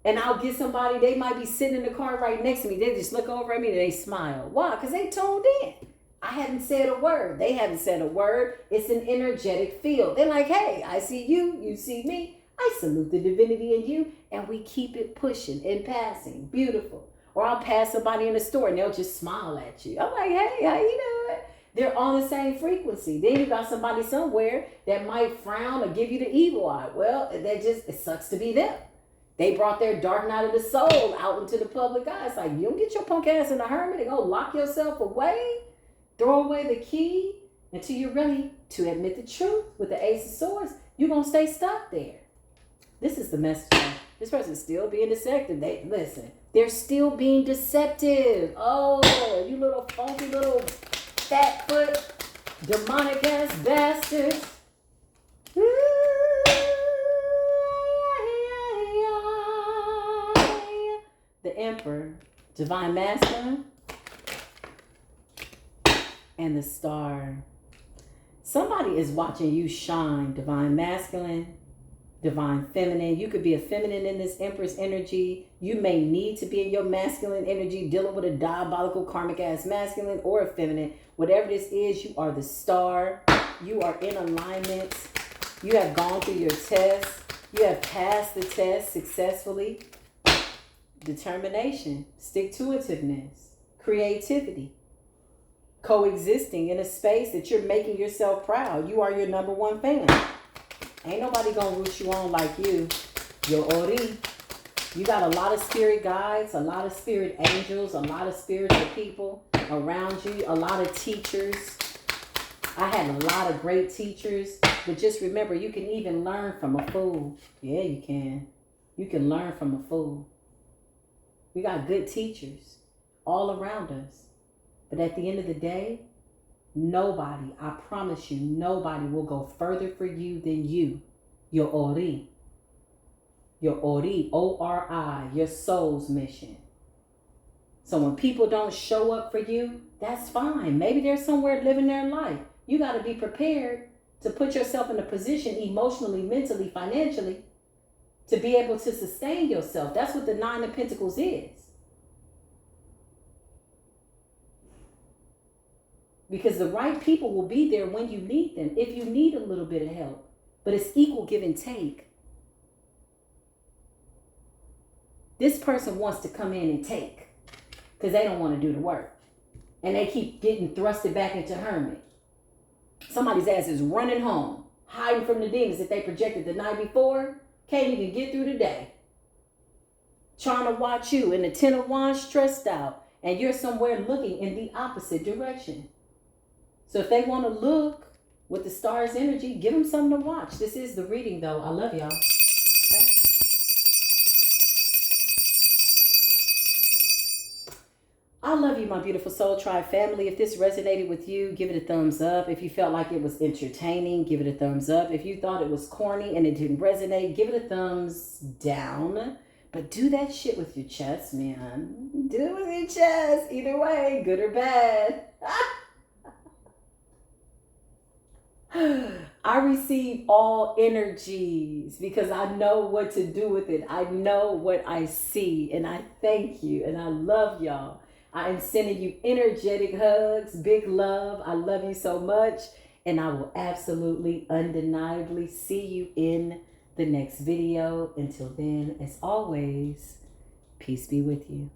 and I'll get somebody, they might be sitting in the car right next to me. They just look over at me and they smile. Why? Because they tuned in. I haven't said a word. They haven't said a word. It's an energetic field. They're like, hey, I see you. You see me. I salute the divinity in you, and we keep it pushing and passing. Beautiful. Or I'll pass somebody in the store, and they'll just smile at you. I'm like, hey, how you doing? They're on the same frequency. Then you got somebody somewhere that might frown or give you the evil eye. Well, it sucks to be them. They brought their dark night of the soul out into the public eye. It's like, you don't get your punk ass in a hermit and go lock yourself away, throw away the key until you're ready to admit the truth with the Ace of Swords. You're going to stay stuck there. This is the message. This person's still being deceptive. They're still being deceptive. Oh, you little funky little fat foot, demonic ass bastards. The Emperor, Divine Masculine, and the Star. Somebody is watching you shine, Divine Masculine. Divine Feminine. You could be a feminine in this Empress energy. You may need to be in your masculine energy dealing with a diabolical karmic ass masculine or a feminine. Whatever this is, you are the star. You are in alignment. You have gone through your test. You have passed the test successfully. Determination, stick-to-itiveness, creativity, coexisting in a space that you're making yourself proud. You are your number one fan. Ain't nobody gonna root you on like you. Your Ori. You got a lot of spirit guides, a lot of spirit angels, a lot of spiritual people around you, a lot of teachers. I had a lot of great teachers, but just remember, you can even learn from a fool. Yeah, you can. You can learn from a fool. We got good teachers all around us. But at the end of the day, nobody, I promise you, nobody will go further for you than you. Your ori. Your ori, O-R-I, your soul's mission. So when people don't show up for you, that's fine. Maybe they're somewhere living their life. You got to be prepared to put yourself in a position emotionally, mentally, financially to be able to sustain yourself. That's what the Nine of Pentacles is. Because the right people will be there when you need them, if you need a little bit of help. But it's equal give and take. This person wants to come in and take because they don't want to do the work. And they keep getting thrusted back into hermit. Somebody's ass is running home, hiding from the demons that they projected the night before. Can't even get through the day. Trying to watch you in the Ten of Wands, stressed out. And you're somewhere looking in the opposite direction. So if they want to look with the stars energy, give them something to watch. This is the reading, though. I love y'all. Okay? I love you, my beautiful Soul Tribe family. If this resonated with you, give it a thumbs up. If you felt like it was entertaining, give it a thumbs up. If you thought it was corny and it didn't resonate, give it a thumbs down. But do that shit with your chest, man. Do it with your chest. Either way, good or bad. I receive all energies because I know what to do with it. I know what I see, and I thank you, and I love y'all. I am sending you energetic hugs, big love. I love you so much, and I will absolutely, undeniably see you in the next video. Until then, as always, peace be with you.